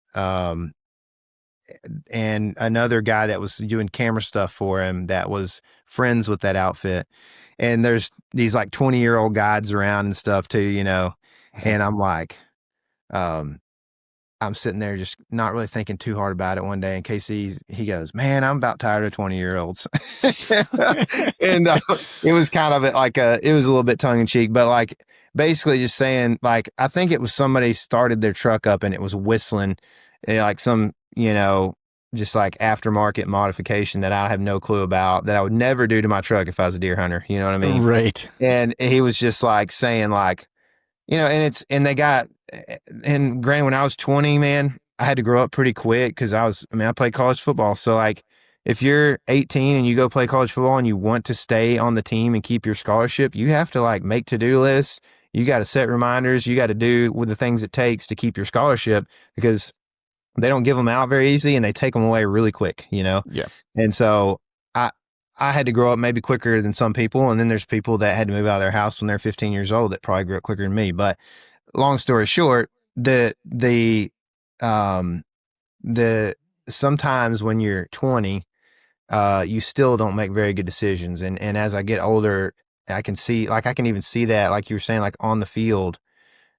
another guy that was doing camera stuff for him that was friends with that outfit. And there's these like 20-year-old guides around and stuff too, and I'm like, I'm sitting there just not really thinking too hard about it one day. And Casey, he goes, man, I'm about tired of 20-year-olds. And it was kind of like it was a little bit tongue in cheek, but like basically just saying, like, I think it was somebody started their truck up and it was whistling, like some, just like aftermarket modification that I have no clue about, that I would never do to my truck if I was a deer hunter. You know what I mean? Right. And he was just like saying like, and they got, and granted, when I was 20, man, I had to grow up pretty quick because I played college football. So like, if you're 18 and you go play college football and you want to stay on the team and keep your scholarship, you have to like make to-do lists. You got to set reminders. You got to do with the things it takes to keep your scholarship, because they don't give them out very easy and they take them away really quick, Yeah. And so I had to grow up maybe quicker than some people. And then there's people that had to move out of their house when they're 15 years old that probably grew up quicker than me. But long story short, sometimes when you're 20, you still don't make very good decisions. And as I get older, I can even see that, like you were saying, like on the field,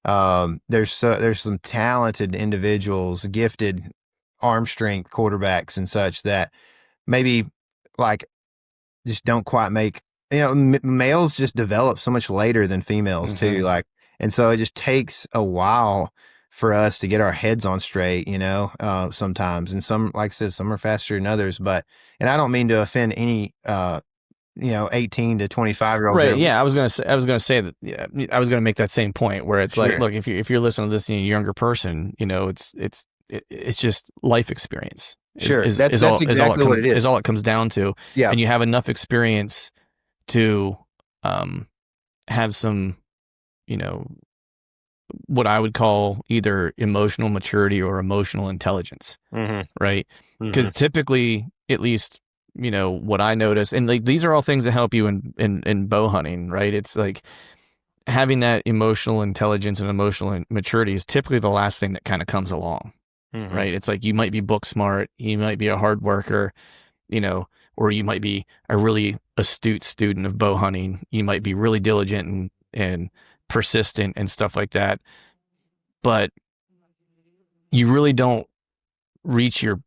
there's some talented individuals, gifted arm strength quarterbacks and such that maybe like just don't quite make, males just develop so much later than females too. Like, and so it just takes a while for us to get our heads on straight, sometimes. And some, like I said, some are faster than others, and I don't mean to offend any, 18 to 25-year-olds. Right. Yeah. I was going to say that. Yeah, I was going to make that same point where it's like, look, if you're listening to this, younger person, it's just life experience. That's exactly what it is. Is all it comes down to. Yeah. And you have enough experience to, have some, what I would call either emotional maturity or emotional intelligence. Right. Because typically, at least, what I notice, and like these are all things that help you in bow hunting, right? It's like having that emotional intelligence and emotional maturity is typically the last thing that kind of comes along, right? It's like you might be book smart, you might be a hard worker, or you might be a really astute student of bow hunting. You might be really diligent and persistent and stuff like that, but you really don't reach your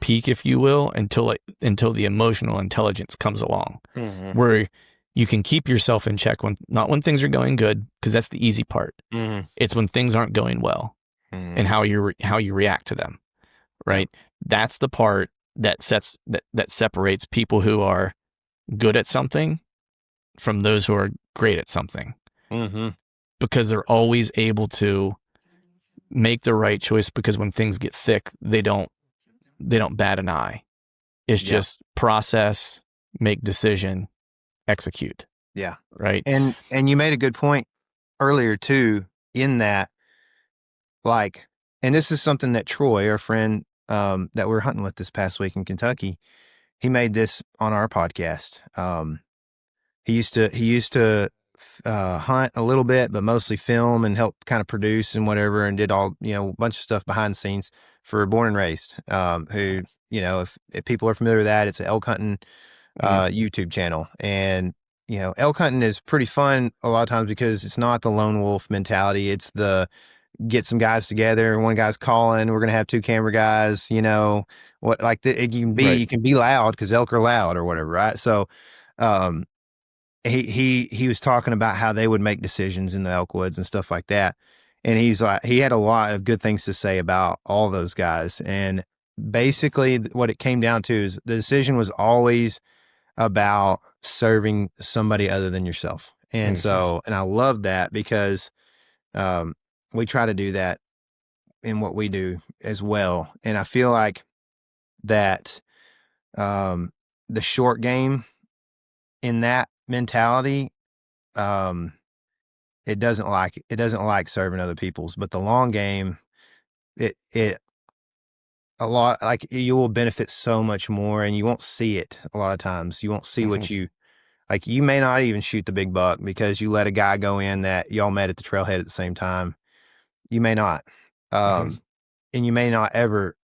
peak, if you will, until the emotional intelligence comes along, where you can keep yourself in check not when things are going good, because that's the easy part. It's when things aren't going well and how you react to them, right? That's the part that separates people who are good at something from those who are great at something, because they're always able to make the right choice, because when things get thick, they don't bat an eye. It's just process, make decision, execute. Yeah. Right. And you made a good point earlier too, in that, like, and this is something that Troy, our friend, that we were hunting with this past week in Kentucky, he made this on our podcast. He used to hunt a little bit, but mostly film and help kind of produce and whatever, and did all, a bunch of stuff behind the scenes for Born and Raised, who, if people are familiar with that, it's an elk hunting YouTube channel. And, elk hunting is pretty fun a lot of times because it's not the lone wolf mentality. It's the get some guys together. One guy's calling, we're going to have 2 camera guys, you can be loud because elk are loud or whatever. Right. So, he was talking about how they would make decisions in the elk woods and stuff like that. And he's like, he had a lot of good things to say about all those guys. And basically what it came down to is the decision was always about serving somebody other than yourself. And so, and I love that because, we try to do that in what we do as well. And I feel like that, the short game in that mentality, it doesn't like serving other people's, but the long game, a lot, like you will benefit so much more, and you won't see it a lot of times. You won't see what you may not even shoot the big buck because you let a guy go in that y'all met at the trailhead at the same time. You may not, and you may not ever,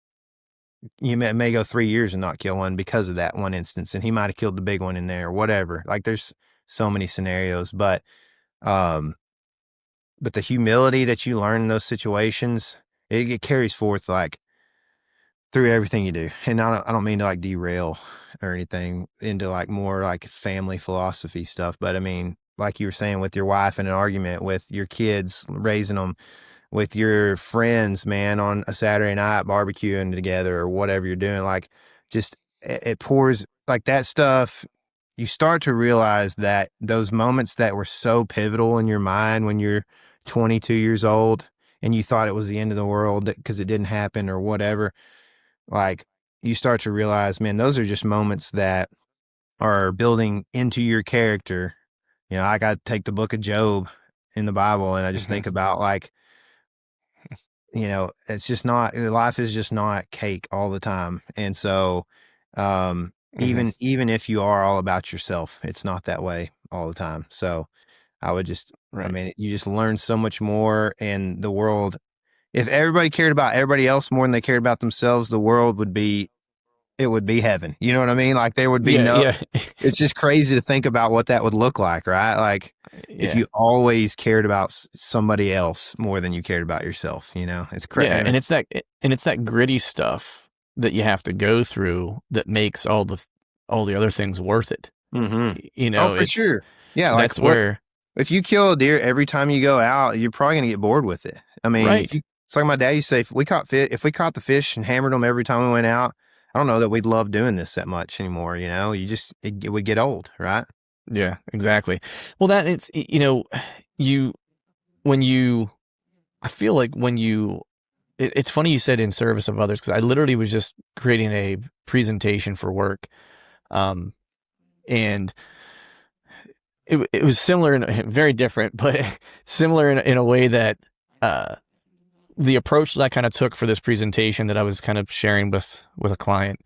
you may go 3 years and not kill one because of that one instance. And he might've killed the big one in there or whatever. Like there's so many scenarios, but the humility that you learn in those situations, it carries forth like through everything you do. And I don't mean to like derail or anything into like more like family philosophy stuff, but I mean, like you were saying with your wife in an argument, with your kids, raising them, with your friends, man, on a Saturday night barbecuing together or whatever you're doing, like just it pours like that stuff. You start to realize that those moments that were so pivotal in your mind when you're 22 years old and you thought it was the end of the world because it didn't happen or whatever, like you start to realize, man, those are just moments that are building into your character. I got to take the book of Job in the Bible, and I just think about like, it's just not, life is just not cake all the time. And so, even if you are all about yourself, it's not that way all the time. So I would just, I mean, you just learn so much more, and the world, if everybody cared about everybody else more than they cared about themselves, the world would be, it would be heaven. You know what I mean? Like there would be it's just crazy to think about what that would look like, right? Like if you always cared about somebody else more than you cared about yourself, it's crazy. Yeah, and it's that gritty stuff that you have to go through that makes all the other things worth it. Oh, for sure. Yeah. Like that's where, if you kill a deer every time you go out, you're probably going to get bored with it. I mean, it's like my dad used to say, if we caught the fish and hammered them every time we went out, I don't know that we'd love doing this that much anymore. It would get old, right? Yeah, exactly. Well, I feel like it's funny you said in service of others, because I literally was just creating a presentation for work. And it was similar, very different, but similar in a way that, the approach that I kind of took for this presentation that I was kind of sharing with a client,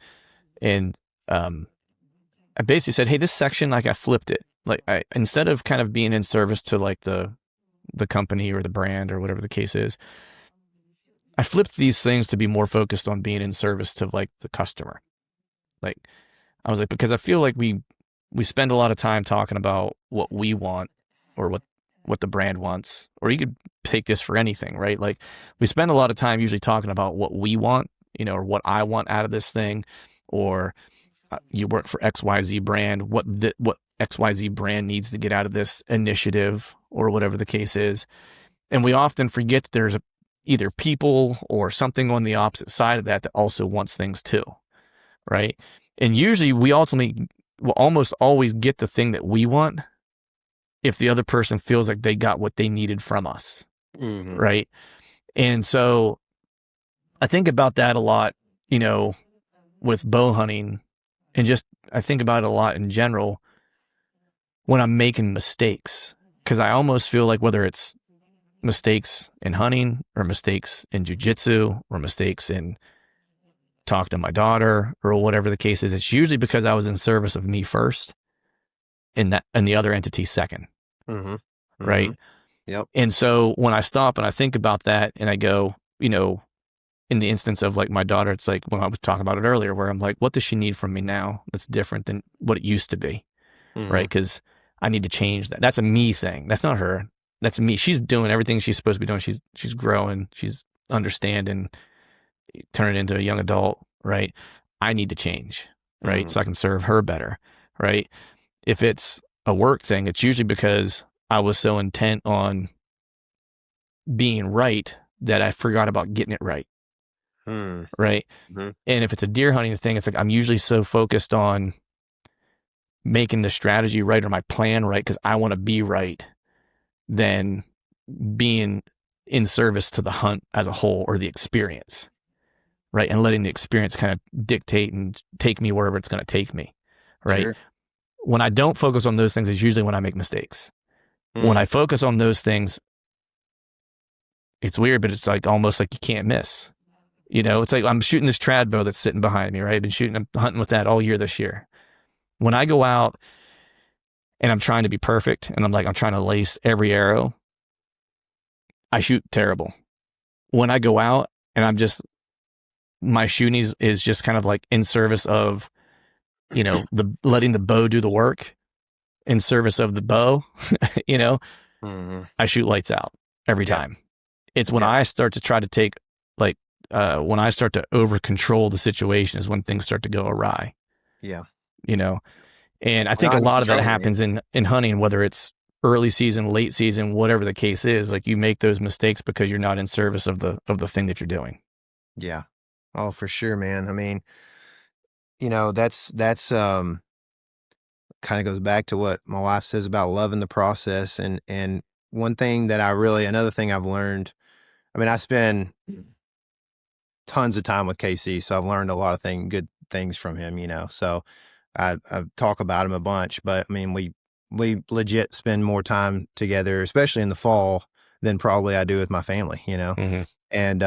and I basically said, hey, this section, like I flipped it. Like instead of kind of being in service to like the company or the brand or whatever the case is, I flipped these things to be more focused on being in service to like the customer. Like I was like, because I feel like we spend a lot of time talking about what we want or what the brand wants, or you could take this for anything, right? Like we spend a lot of time usually talking about what we want, or what I want out of this thing, or you work for XYZ brand, what XYZ brand needs to get out of this initiative or whatever the case is. And we often forget that there's either people or something on the opposite side of that also wants things too, right? And usually we ultimately will almost always get the thing that we want if the other person feels like they got what they needed from us. Right. And so I think about that a lot, with bow hunting, and just, I think about it a lot in general when I'm making mistakes, because I almost feel like whether it's mistakes in hunting or mistakes in jujitsu or mistakes in talking to my daughter or whatever the case is, it's usually because I was in service of me first and the other entity second. right? Yep. And so when I stop and I think about that and I go, you know, in the instance of like my daughter, it's like when I was talking about it earlier, where I'm like, what does she need from me now that's different than what it used to be, right? Because I need to change that. That's a me thing. That's not her. That's me. She's doing everything she's supposed to be doing. She's growing. She's understanding, turning into a young adult, right? I need to change, right? So I can serve her better, right? If it's a work thing, it's usually because I was so intent on being right that I forgot about getting it right. Right. And if it's a deer hunting thing, it's like I'm usually so focused on making the strategy right or my plan right because I want to be right than being in service to the hunt as a whole or the experience. Right. And letting the experience kind of dictate and take me wherever it's going to take me. Right. Sure. When I don't focus on those things is usually when I make mistakes. When I focus on those things, it's weird, but it's like almost like you can't miss. You know, it's like I'm shooting this trad bow that's sitting behind me, right? I've been hunting with that all year this year. When I go out and I'm trying to be perfect and I'm trying to lace every arrow, I shoot terrible. When I go out and my shooting is just kind of like in service of, you know, letting the bow do the work in service of the bow, you know, I shoot lights out every time. It's when I start to try to take when I start to over control the situation is when things start to go awry. Yeah. You know, and I think a lot of that happens in hunting, whether it's early season, late season, whatever the case is, like you make those mistakes because you're not in service of the thing that you're doing. Yeah. Oh, for sure, man. I mean, you know, that's kind of goes back to what my wife says about loving the process. And another thing I've learned, I mean, I spend tons of time with KC, so I've learned a lot of good things from him, you know, so I talk about him a bunch, but I mean, we legit spend more time together, especially in the fall, than probably I do with my family, you know? And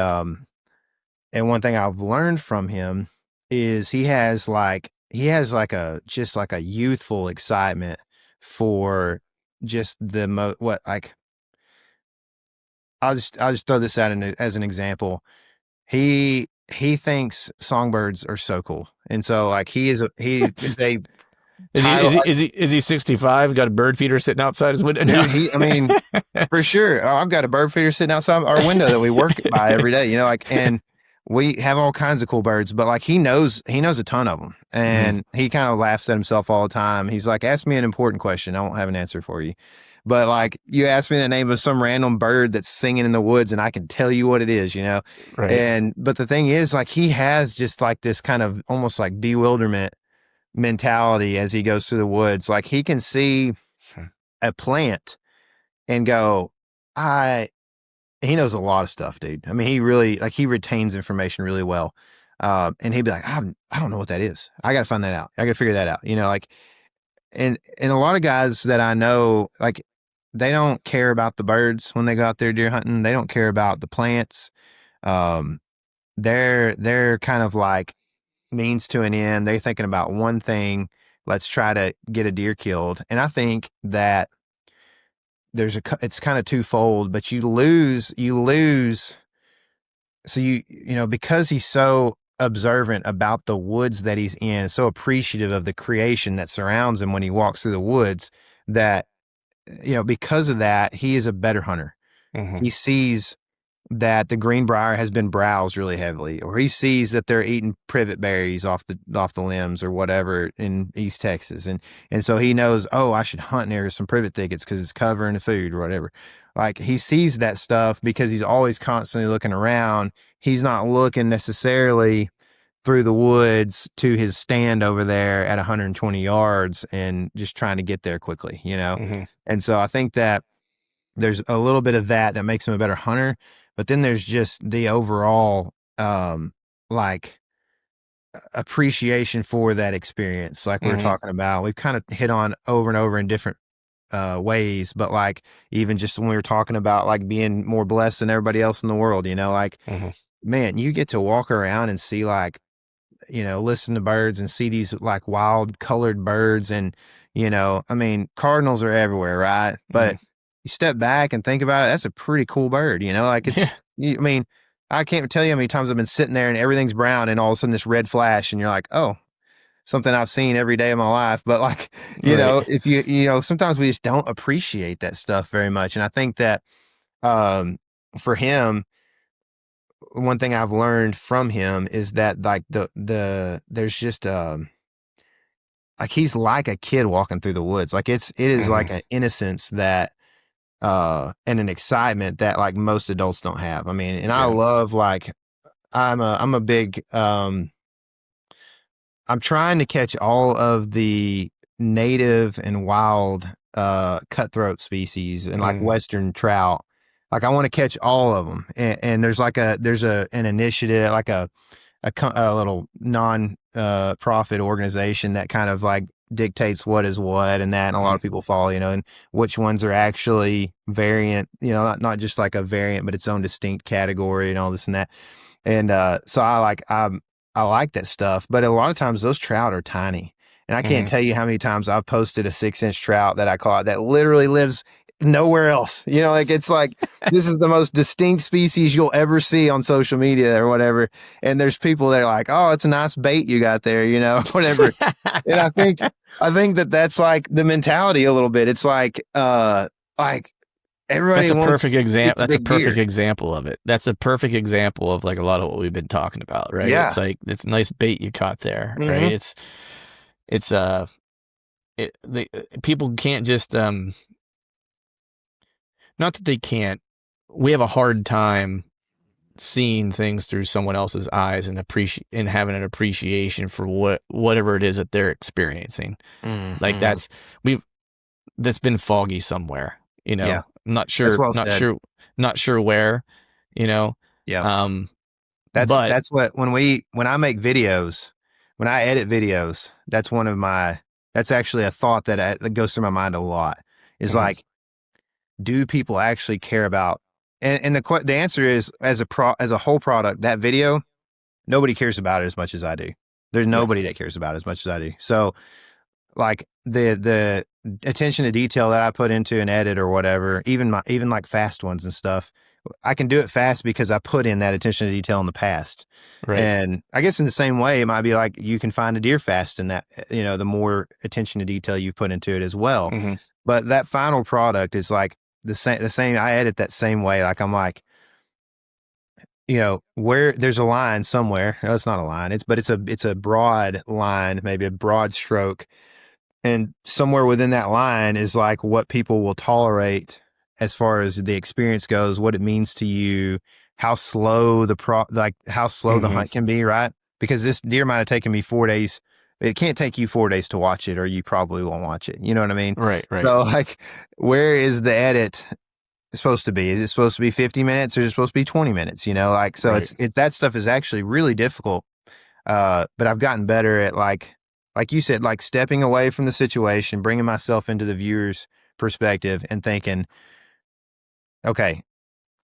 one thing I've learned from him is he has like a youthful excitement for just I'll just throw this out as an example. He thinks songbirds are so cool, and so like he is a Is he 65? Got a bird feeder sitting outside his window? No. I mean, for sure. I've got a bird feeder sitting outside our window that we work by every day. You know, like, and we have all kinds of cool birds, but like he knows a ton of them, and he kind of laughs at himself all the time. He's like, "Ask me an important question. I won't have an answer for you." But like you ask me the name of some random bird that's singing in the woods and I can tell you what it is, you know? Right. But the thing is like, he has just like this kind of almost like bewilderment mentality as he goes through the woods. Like he can see a plant and go, he knows a lot of stuff, dude. I mean, he really, like he retains information really well. And he'd be like, I don't know what that is. I got to find that out. I got to figure that out. You know, like, and a lot of guys that I know, like, they don't care about the birds when they go out there deer hunting. They don't care about the plants. They're kind of like means to an end. They're thinking about one thing. Let's try to get a deer killed. And I think that it's kind of twofold, but you lose. So you know, because he's so observant about the woods that he's in, so appreciative of the creation that surrounds him when he walks through the woods, that, you know, because of that, he is a better hunter. He sees that the greenbrier has been browsed really heavily, or he sees that they're eating privet berries off the limbs or whatever in East Texas. And so he knows, oh, I should hunt near some privet thickets because it's covering the food or whatever. Like he sees that stuff because he's always constantly looking around. He's not looking necessarily through the woods to his stand over there at 120 yards and just trying to get there quickly, you know? And so I think that there's a little bit of that makes him a better hunter, but then there's just the overall, like appreciation for that experience. Like we were talking about, we've kind of hit on over and over in different ways, but like even just when we were talking about like being more blessed than everybody else in the world, you know, like, man, you get to walk around and see like, you know, listen to birds and see these like wild colored birds. And, you know, I mean, cardinals are everywhere, right? But you step back and think about it, that's a pretty cool bird, you know, like it's, I mean, I can't tell you how many times I've been sitting there and everything's brown and all of a sudden this red flash and you're like, oh, something I've seen every day of my life. But like, you know, if you know, sometimes we just don't appreciate that stuff very much. And I think that, for him, one thing I've learned from him is that like there's just, like he's like a kid walking through the woods. Like it is like an innocence that, and an excitement that like most adults don't have. I mean, and I love like, I'm a big, I'm trying to catch all of the native and wild cutthroat species and like Western trout. Like I want to catch all of them. And there's like an initiative, like a little non-profit organization that kind of like dictates what is what and that. And a lot of people follow, you know, and which ones are actually variant, you know, not just like a variant, but its own distinct category and all this and that. And so I like that stuff, but a lot of times those trout are tiny. And I can't tell you how many times I've posted a 6-inch trout that I caught that literally lives nowhere else. You know, like it's like, this is the most distinct species you'll ever see on social media or whatever. And there's people that are like, oh, it's a nice bait you got there, you know, whatever. And I think that that's like the mentality a little bit. It's like everybody that's a wants perfect example. That's a perfect deer. example of it. That's a perfect example of like a lot of what we've been talking about, right? Yeah. It's like, it's a nice bait you caught there, right? People can't just, not that they can't, we have a hard time seeing things through someone else's eyes and having an appreciation for whatever it is that they're experiencing. Like that's been foggy somewhere, you know. Yeah. I'm not sure, not sure where, you know. Yeah. That's what, when I make videos, when I edit videos, that's actually a thought that goes through my mind a lot is like, do people actually care about, and the answer is as a whole product, that video, nobody cares about it as much as I do. There's nobody that cares about it as much as I do. So like the attention to detail that I put into an edit or whatever, even like fast ones and stuff, I can do it fast because I put in that attention to detail in the past. Right. And I guess in the same way, it might be like you can find a deer fast in that, you know, the more attention to detail you put into it as well. But that final product is like the same. I edit that same way. Like I'm like, you know, where there's a line somewhere. No, it's not a line. It's a broad line, maybe a broad stroke. And somewhere within that line is like what people will tolerate as far as the experience goes, what it means to you, how slow the hunt can be, right? Because this deer might have taken me 4 days. It can't take you 4 days to watch it, or you probably won't watch it. You know what I mean? Right. So like, where is the edit supposed to be? Is it supposed to be 50 minutes or is it supposed to be 20 minutes? You know, like, so that stuff is actually really difficult. But I've gotten better at like you said, like stepping away from the situation, bringing myself into the viewer's perspective and thinking, okay,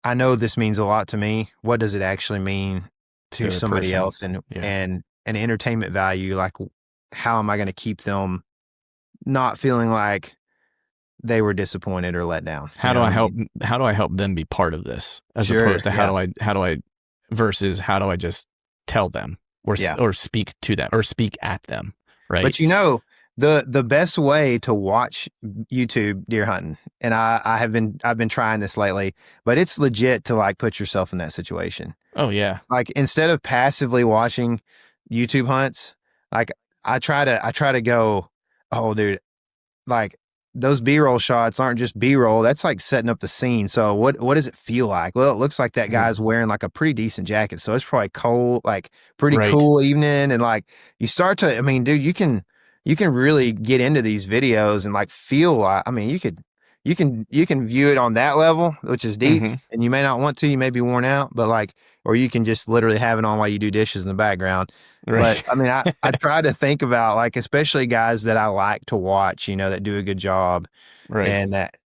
I know this means a lot to me. What does it actually mean to somebody else? And entertainment value, like how am I going to keep them not feeling like they were disappointed or let down? How do I help them be part of this as opposed to how do I versus how do I just tell them or speak to them or speak at them? Right. But you know, the best way to watch YouTube deer hunting, and I've been trying this lately, but it's legit to like put yourself in that situation. Oh yeah. Like instead of passively watching YouTube hunts, like I try to go, oh dude, like those B-roll shots aren't just B-roll. That's like setting up the scene. So what does it feel like? Well, it looks like that guy's wearing like a pretty decent jacket. So it's probably cold, like pretty cool evening. And like you start to, I mean, dude, you can really get into these videos and like feel like, I mean, you can view it on that level, which is deep, and you may not want to, you may be worn out, but like, or you can just literally have it on while you do dishes in the background. Right. But I mean, I try to think about like, especially guys that I like to watch, you know, that do a good job, and that,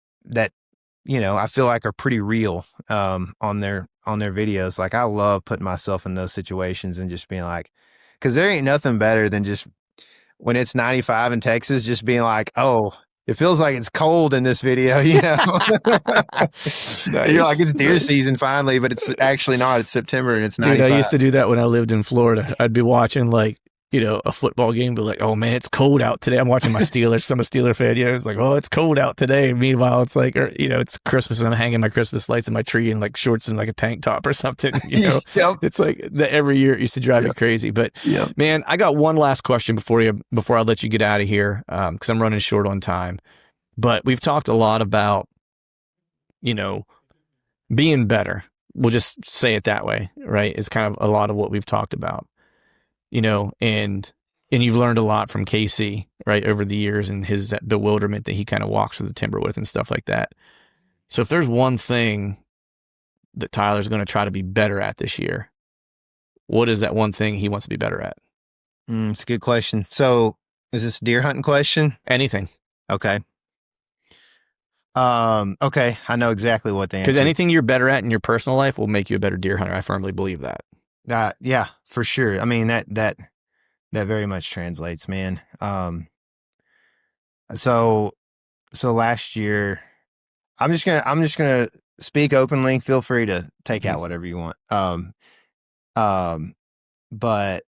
you know, I feel like are pretty real, on their videos. Like I love putting myself in those situations and just being like, cause there ain't nothing better than just when it's 95 in Texas, just being like, oh, it feels like it's cold in this video, you know. You're like, it's deer season finally, but it's actually not. It's September and it's 95. Dude, I used to do that when I lived in Florida. I'd be watching like, you know, a football game, but like, oh man, it's cold out today. I'm watching my Steelers. I'm a Steeler fan. You know, it's like, oh, it's cold out today. Meanwhile, it's like, or, you know, it's Christmas and I'm hanging my Christmas lights in my tree and like shorts and like a tank top or something. You know, Yep. it's like every year it used to drive me crazy. But man, I got one last question before I let you get out of here, because I'm running short on time. But we've talked a lot about, you know, being better. We'll just say it that way, right? It's kind of a lot of what we've talked about, you know, and you've learned a lot from Casey, right, over the years and that bewilderment that he kind of walks through the timber with and stuff like that. So if there's one thing that Tyler's going to try to be better at this year, what is that one thing he wants to be better at? It's a good question. So is this a deer hunting question? Anything. Okay. Okay. I know exactly what the answer. Because anything you're better at in your personal life will make you a better deer hunter. I firmly believe that. Yeah, for sure. I mean, that very much translates, man. So last year, I'm just gonna speak openly. Feel free to take out whatever you want. But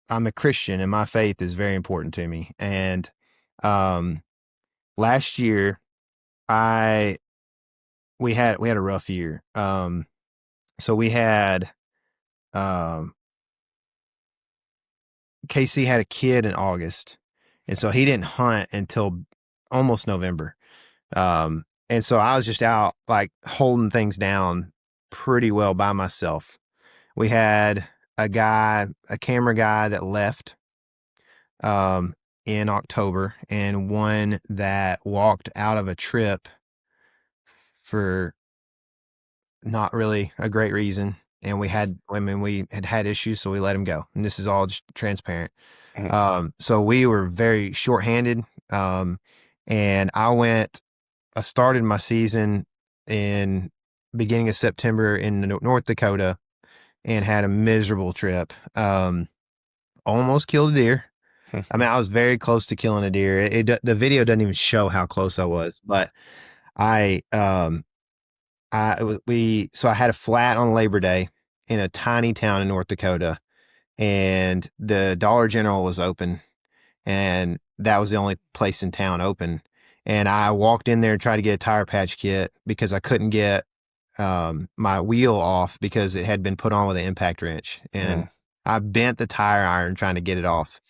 I'm a Christian and my faith is very important to me. And, last year we had a rough year. So we had, KC had a kid in August, and so he didn't hunt until almost November. And so I was just out like holding things down pretty well by myself. We had a camera guy that left in October, and one that walked out of a trip for not really a great reason. And we had issues, so we let him go. And this is all just transparent. So we were very shorthanded. And I started my season in beginning of September in North Dakota and had a miserable trip. Almost killed a deer. I mean, I was very close to killing a deer. The video doesn't even show how close I was, but I had a flat on Labor Day in a tiny town in North Dakota, and the Dollar General was open, and that was the only place in town open. And I walked in there and tried to get a tire patch kit because I couldn't get my wheel off because it had been put on with an impact wrench, and I bent the tire iron trying to get it off.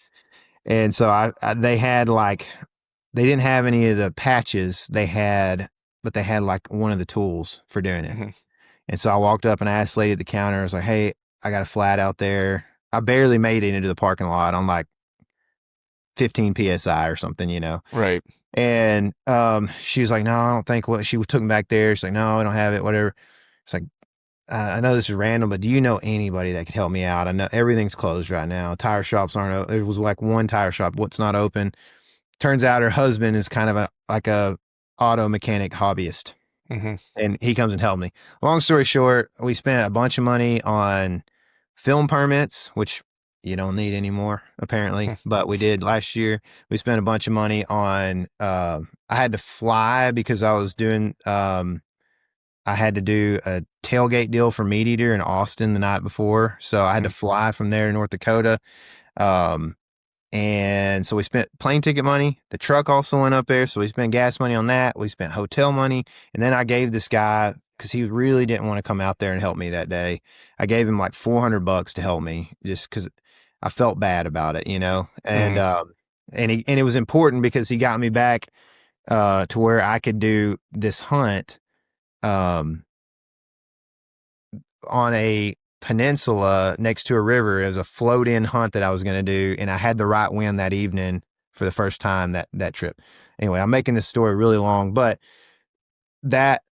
And so they didn't have any of the patches but they had like one of the tools for doing it. And so I walked up and I asked the lady at the counter, I was like, hey, I got a flat out there. I barely made it into the parking lot on like 15 PSI or something, you know? Right. And she was like, no, I don't think she took me back there. She's like, no, I don't have it, whatever. It's like, I know this is random, but do you know anybody that could help me out? I know everything's closed right now. Tire shops aren't open. There was like one tire shop, what's not open. Turns out her husband is kind of like a auto mechanic hobbyist. And he comes and helped me. Long story short, we spent a bunch of money on film permits, which you don't need anymore, apparently, but we did last year. We spent a bunch of money on, I had to fly because I was doing, I had to do a tailgate deal for Meat Eater in Austin the night before. So I had to fly from there to North Dakota. And so we spent plane ticket money. The truck also went up there. So we spent gas money on that. We spent hotel money. And then I gave this guy, because he really didn't want to come out there and help me that day, I gave him like $400 to help me just because I felt bad about it, you know? And, and it was important because he got me back to where I could do this hunt on a peninsula next to a river. It was a float in hunt that I was going to do, and I had the right wind that evening for the first time that trip. Anyway, I'm making this story really long, but that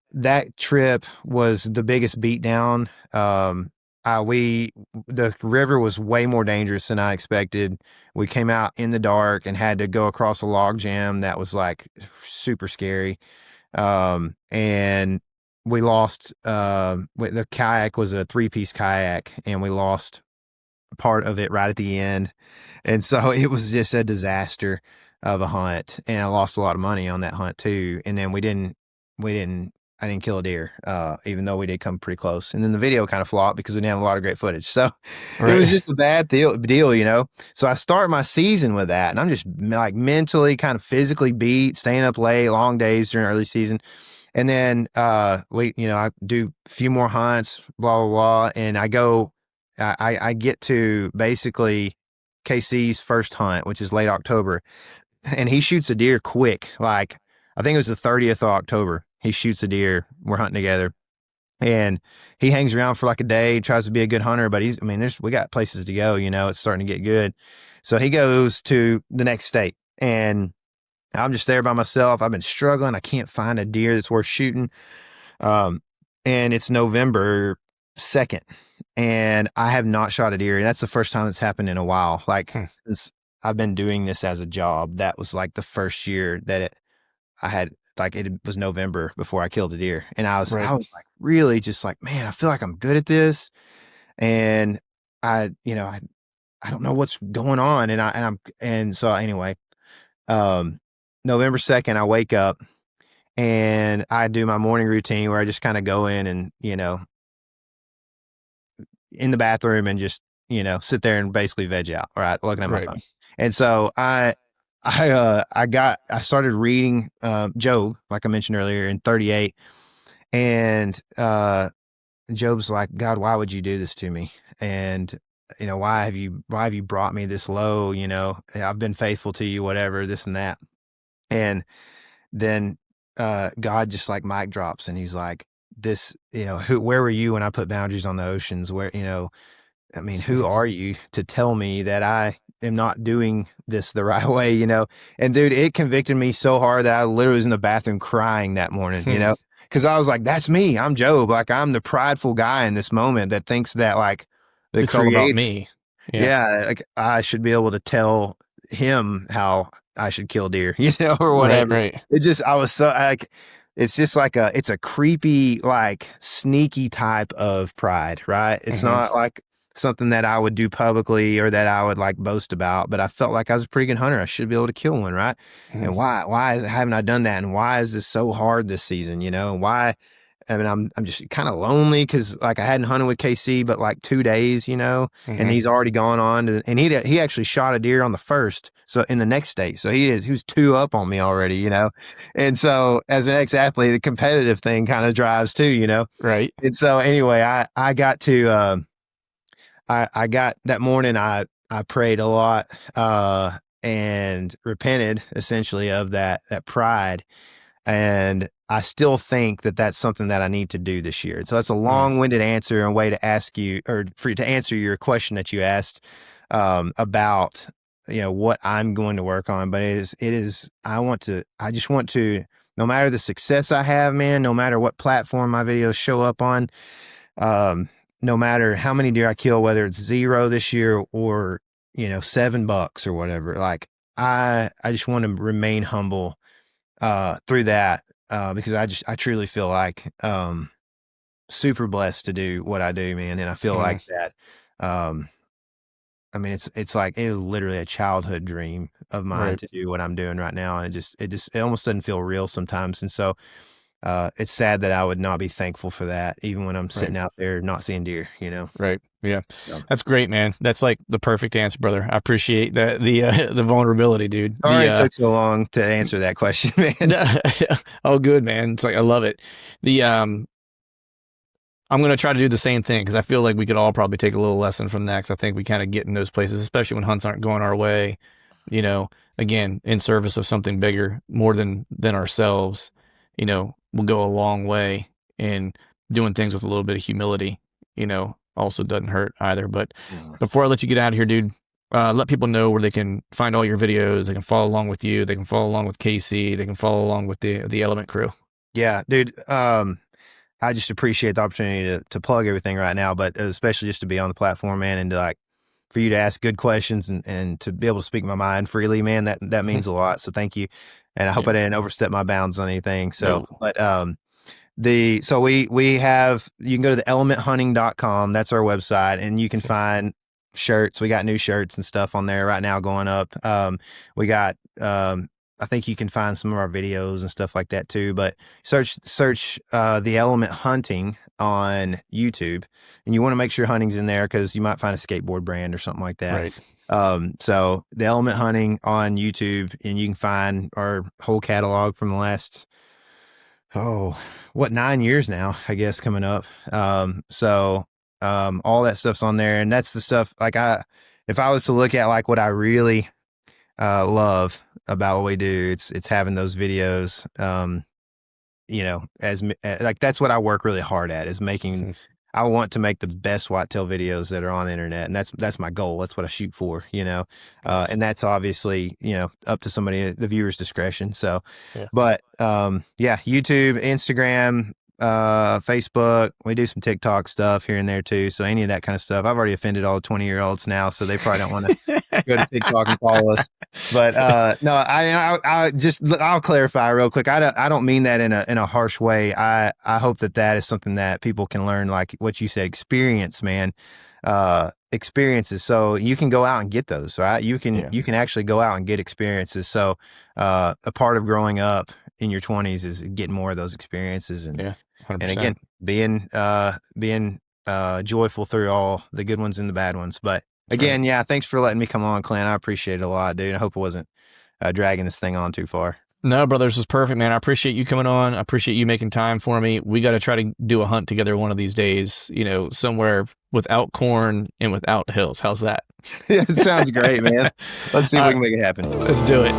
trip was the biggest beatdown. The river was way more dangerous than I expected. We came out in the dark and had to go across a log jam that was like super scary. And we lost, the kayak was a 3-piece kayak, and we lost part of it right at the end. And so it was just a disaster. of a hunt, and I lost a lot of money on that hunt too. And then I didn't kill a deer, even though we did come pretty close. And then the video kind of flopped because we didn't have a lot of great footage. So it was just a bad deal, you know? So I start my season with that, and I'm just like mentally kind of physically beat, staying up late, long days during early season. And then, I do a few more hunts, blah, blah, blah. And I get to basically KC's first hunt, which is late October, and he shoots a deer quick. Like, I think it was the 30th of October. He shoots a deer. We're hunting together, and he hangs around for like a day, tries to be a good hunter, but we got places to go, you know, it's starting to get good. So he goes to the next state, and I'm just there by myself. I've been struggling. I can't find a deer that's worth shooting. And it's November 2nd, and I have not shot a deer. And that's the first time that's happened in a while. Like, since I've been doing this as a job, that was like the first year that it was November before I killed a deer. And I was like, really just like, man, I feel like I'm good at this. And I don't know what's going on. And so anyway, November 2nd, I wake up and I do my morning routine where I just kind of go in and, you know, in the bathroom and just, you know, sit there and basically veg out, right? Looking at my phone. And so I started reading Job, like I mentioned earlier, in 38, and Job's like, God, why would you do this to me? And you know, why have you brought me this low? You know, I've been faithful to you, whatever, this and that. And then God just like mic drops, and he's like, this, you know, where were you when I put boundaries on the oceans? Where, you know, I mean, who are you to tell me that I am not doing this the right way, you know? And dude, it convicted me so hard that I literally was in the bathroom crying that morning, you know? Because I was like, that's me. I'm Job. Like, I'm the prideful guy in this moment that thinks that like it's all about me. Yeah, like I should be able to tell him how I should kill deer, you know, or whatever. Right. It just, I was so like, it's just like it's a creepy, like sneaky type of pride, right? It's not like something that I would do publicly or that I would like boast about, but I felt like I was a pretty good hunter. I should be able to kill one, right? And why haven't I done that? And why is this so hard this season, you know? And why? I mean, I'm just kind of lonely because like I hadn't hunted with KC but like 2 days, you know, and he's already gone on to, and he actually shot a deer on the first, so in the next state, so he was 2 up on me already, you know, and so as an ex-athlete, the competitive thing kind of drives too, you know, right? And so anyway, I got to I got that morning, I prayed a lot and repented essentially of that pride. And I still think that that's something that I need to do this year. So that's a long-winded answer and way to ask you, or for you to answer your question that you asked about, you know, what I'm going to work on. But I just want to, no matter the success I have, man, no matter what platform my videos show up on, no matter how many deer I kill, whether it's 0 this year or, you know, $7 or whatever, like I just want to remain humble through that, because I truly feel like super blessed to do what I do, man. And I feel like that, I mean, it's like, it was literally a childhood dream of mine to do what I'm doing right now. And it almost doesn't feel real sometimes. And so it's sad that I would not be thankful for that, even when I'm sitting out there not seeing deer, you know? Right. Yeah. That's great, man. That's like the perfect answer, brother. I appreciate the vulnerability, dude. Sorry it took so long to answer that question, man. Oh, good, man. It's like, I love it. I'm going to try to do the same thing because I feel like we could all probably take a little lesson from that. 'Cause I think we kind of get in those places, especially when hunts aren't going our way, you know, again, in service of something bigger, more than ourselves, you know, will go a long way in doing things with a little bit of humility, you know, also doesn't hurt either. But before I let you get out of here, dude, let people know where they can find all your videos. They can follow along with you. They can follow along with KC. They can follow along with the Element crew. Yeah, dude. I just appreciate the opportunity to plug everything right now, but especially just to be on the platform, man, and to like, for you to ask good questions and to be able to speak my mind freely, man, that means a lot. So thank you. And I hope I didn't overstep my bounds on anything. So, but, we have, you can go to the elementhunting.com. That's our website, and you can find shirts. We got new shirts and stuff on there right now going up. We got, I think you can find some of our videos and stuff like that too, but search The Element Hunting on YouTube, and you want to make sure hunting's in there because you might find a skateboard brand or something like that. Right. So The Element Hunting on YouTube, and you can find our whole catalog from the last, 9 years now, I guess, coming up. All that stuff's on there, and that's the stuff like if I was to look at like what I really love about what we do, it's having those videos, as like that's what I work really hard at, is making I want to make the best whitetail videos that are on the internet, and that's my goal. That's what I shoot for, and that's obviously, up to the viewer's discretion. So, Yeah. But YouTube, Instagram, Facebook, we do some TikTok stuff here and there too. So any of that kind of stuff, I've already offended all the 20-year-olds now, so they probably don't want to go to TikTok and follow us. But no, I'll clarify real quick. I don't mean that in a harsh way. I hope that is something that people can learn, like what you said, experience, man. Experiences, so you can go out and get those, right? You can actually go out and get experiences. So a part of growing up in your 20s is getting more of those experiences, and 100%. and again being joyful through all the good ones and the bad ones. But again, thanks for letting me come on, Clint. I appreciate it a lot, dude. I hope it wasn't dragging this thing on too far. No, brother, this was perfect, man. I appreciate you coming on. I appreciate you making time for me. We got to try to do a hunt together one of these days, somewhere without corn and without hills. How's that? Yeah, it sounds great, man. Let's see if we can make it happen. Let's do it.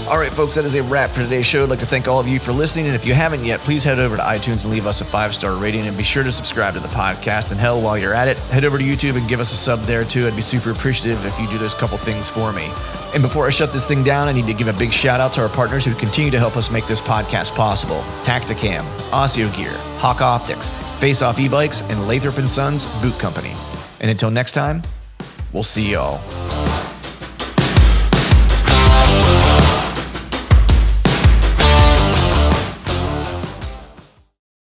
All right, folks, that is a wrap for today's show. I'd like to thank all of you for listening. And if you haven't yet, please head over to iTunes and leave us a 5-star rating, and be sure to subscribe to the podcast. And hell, while you're at it, head over to YouTube and give us a sub there too. I'd be super appreciative if you do those couple things for me. And before I shut this thing down, I need to give a big shout out to our partners who continue to help us make this podcast possible: Tacticam, Osseo Gear, Hawk Optics, Face Off E-Bikes, and Lathrop & Sons Boot Company. And until next time, we'll see y'all.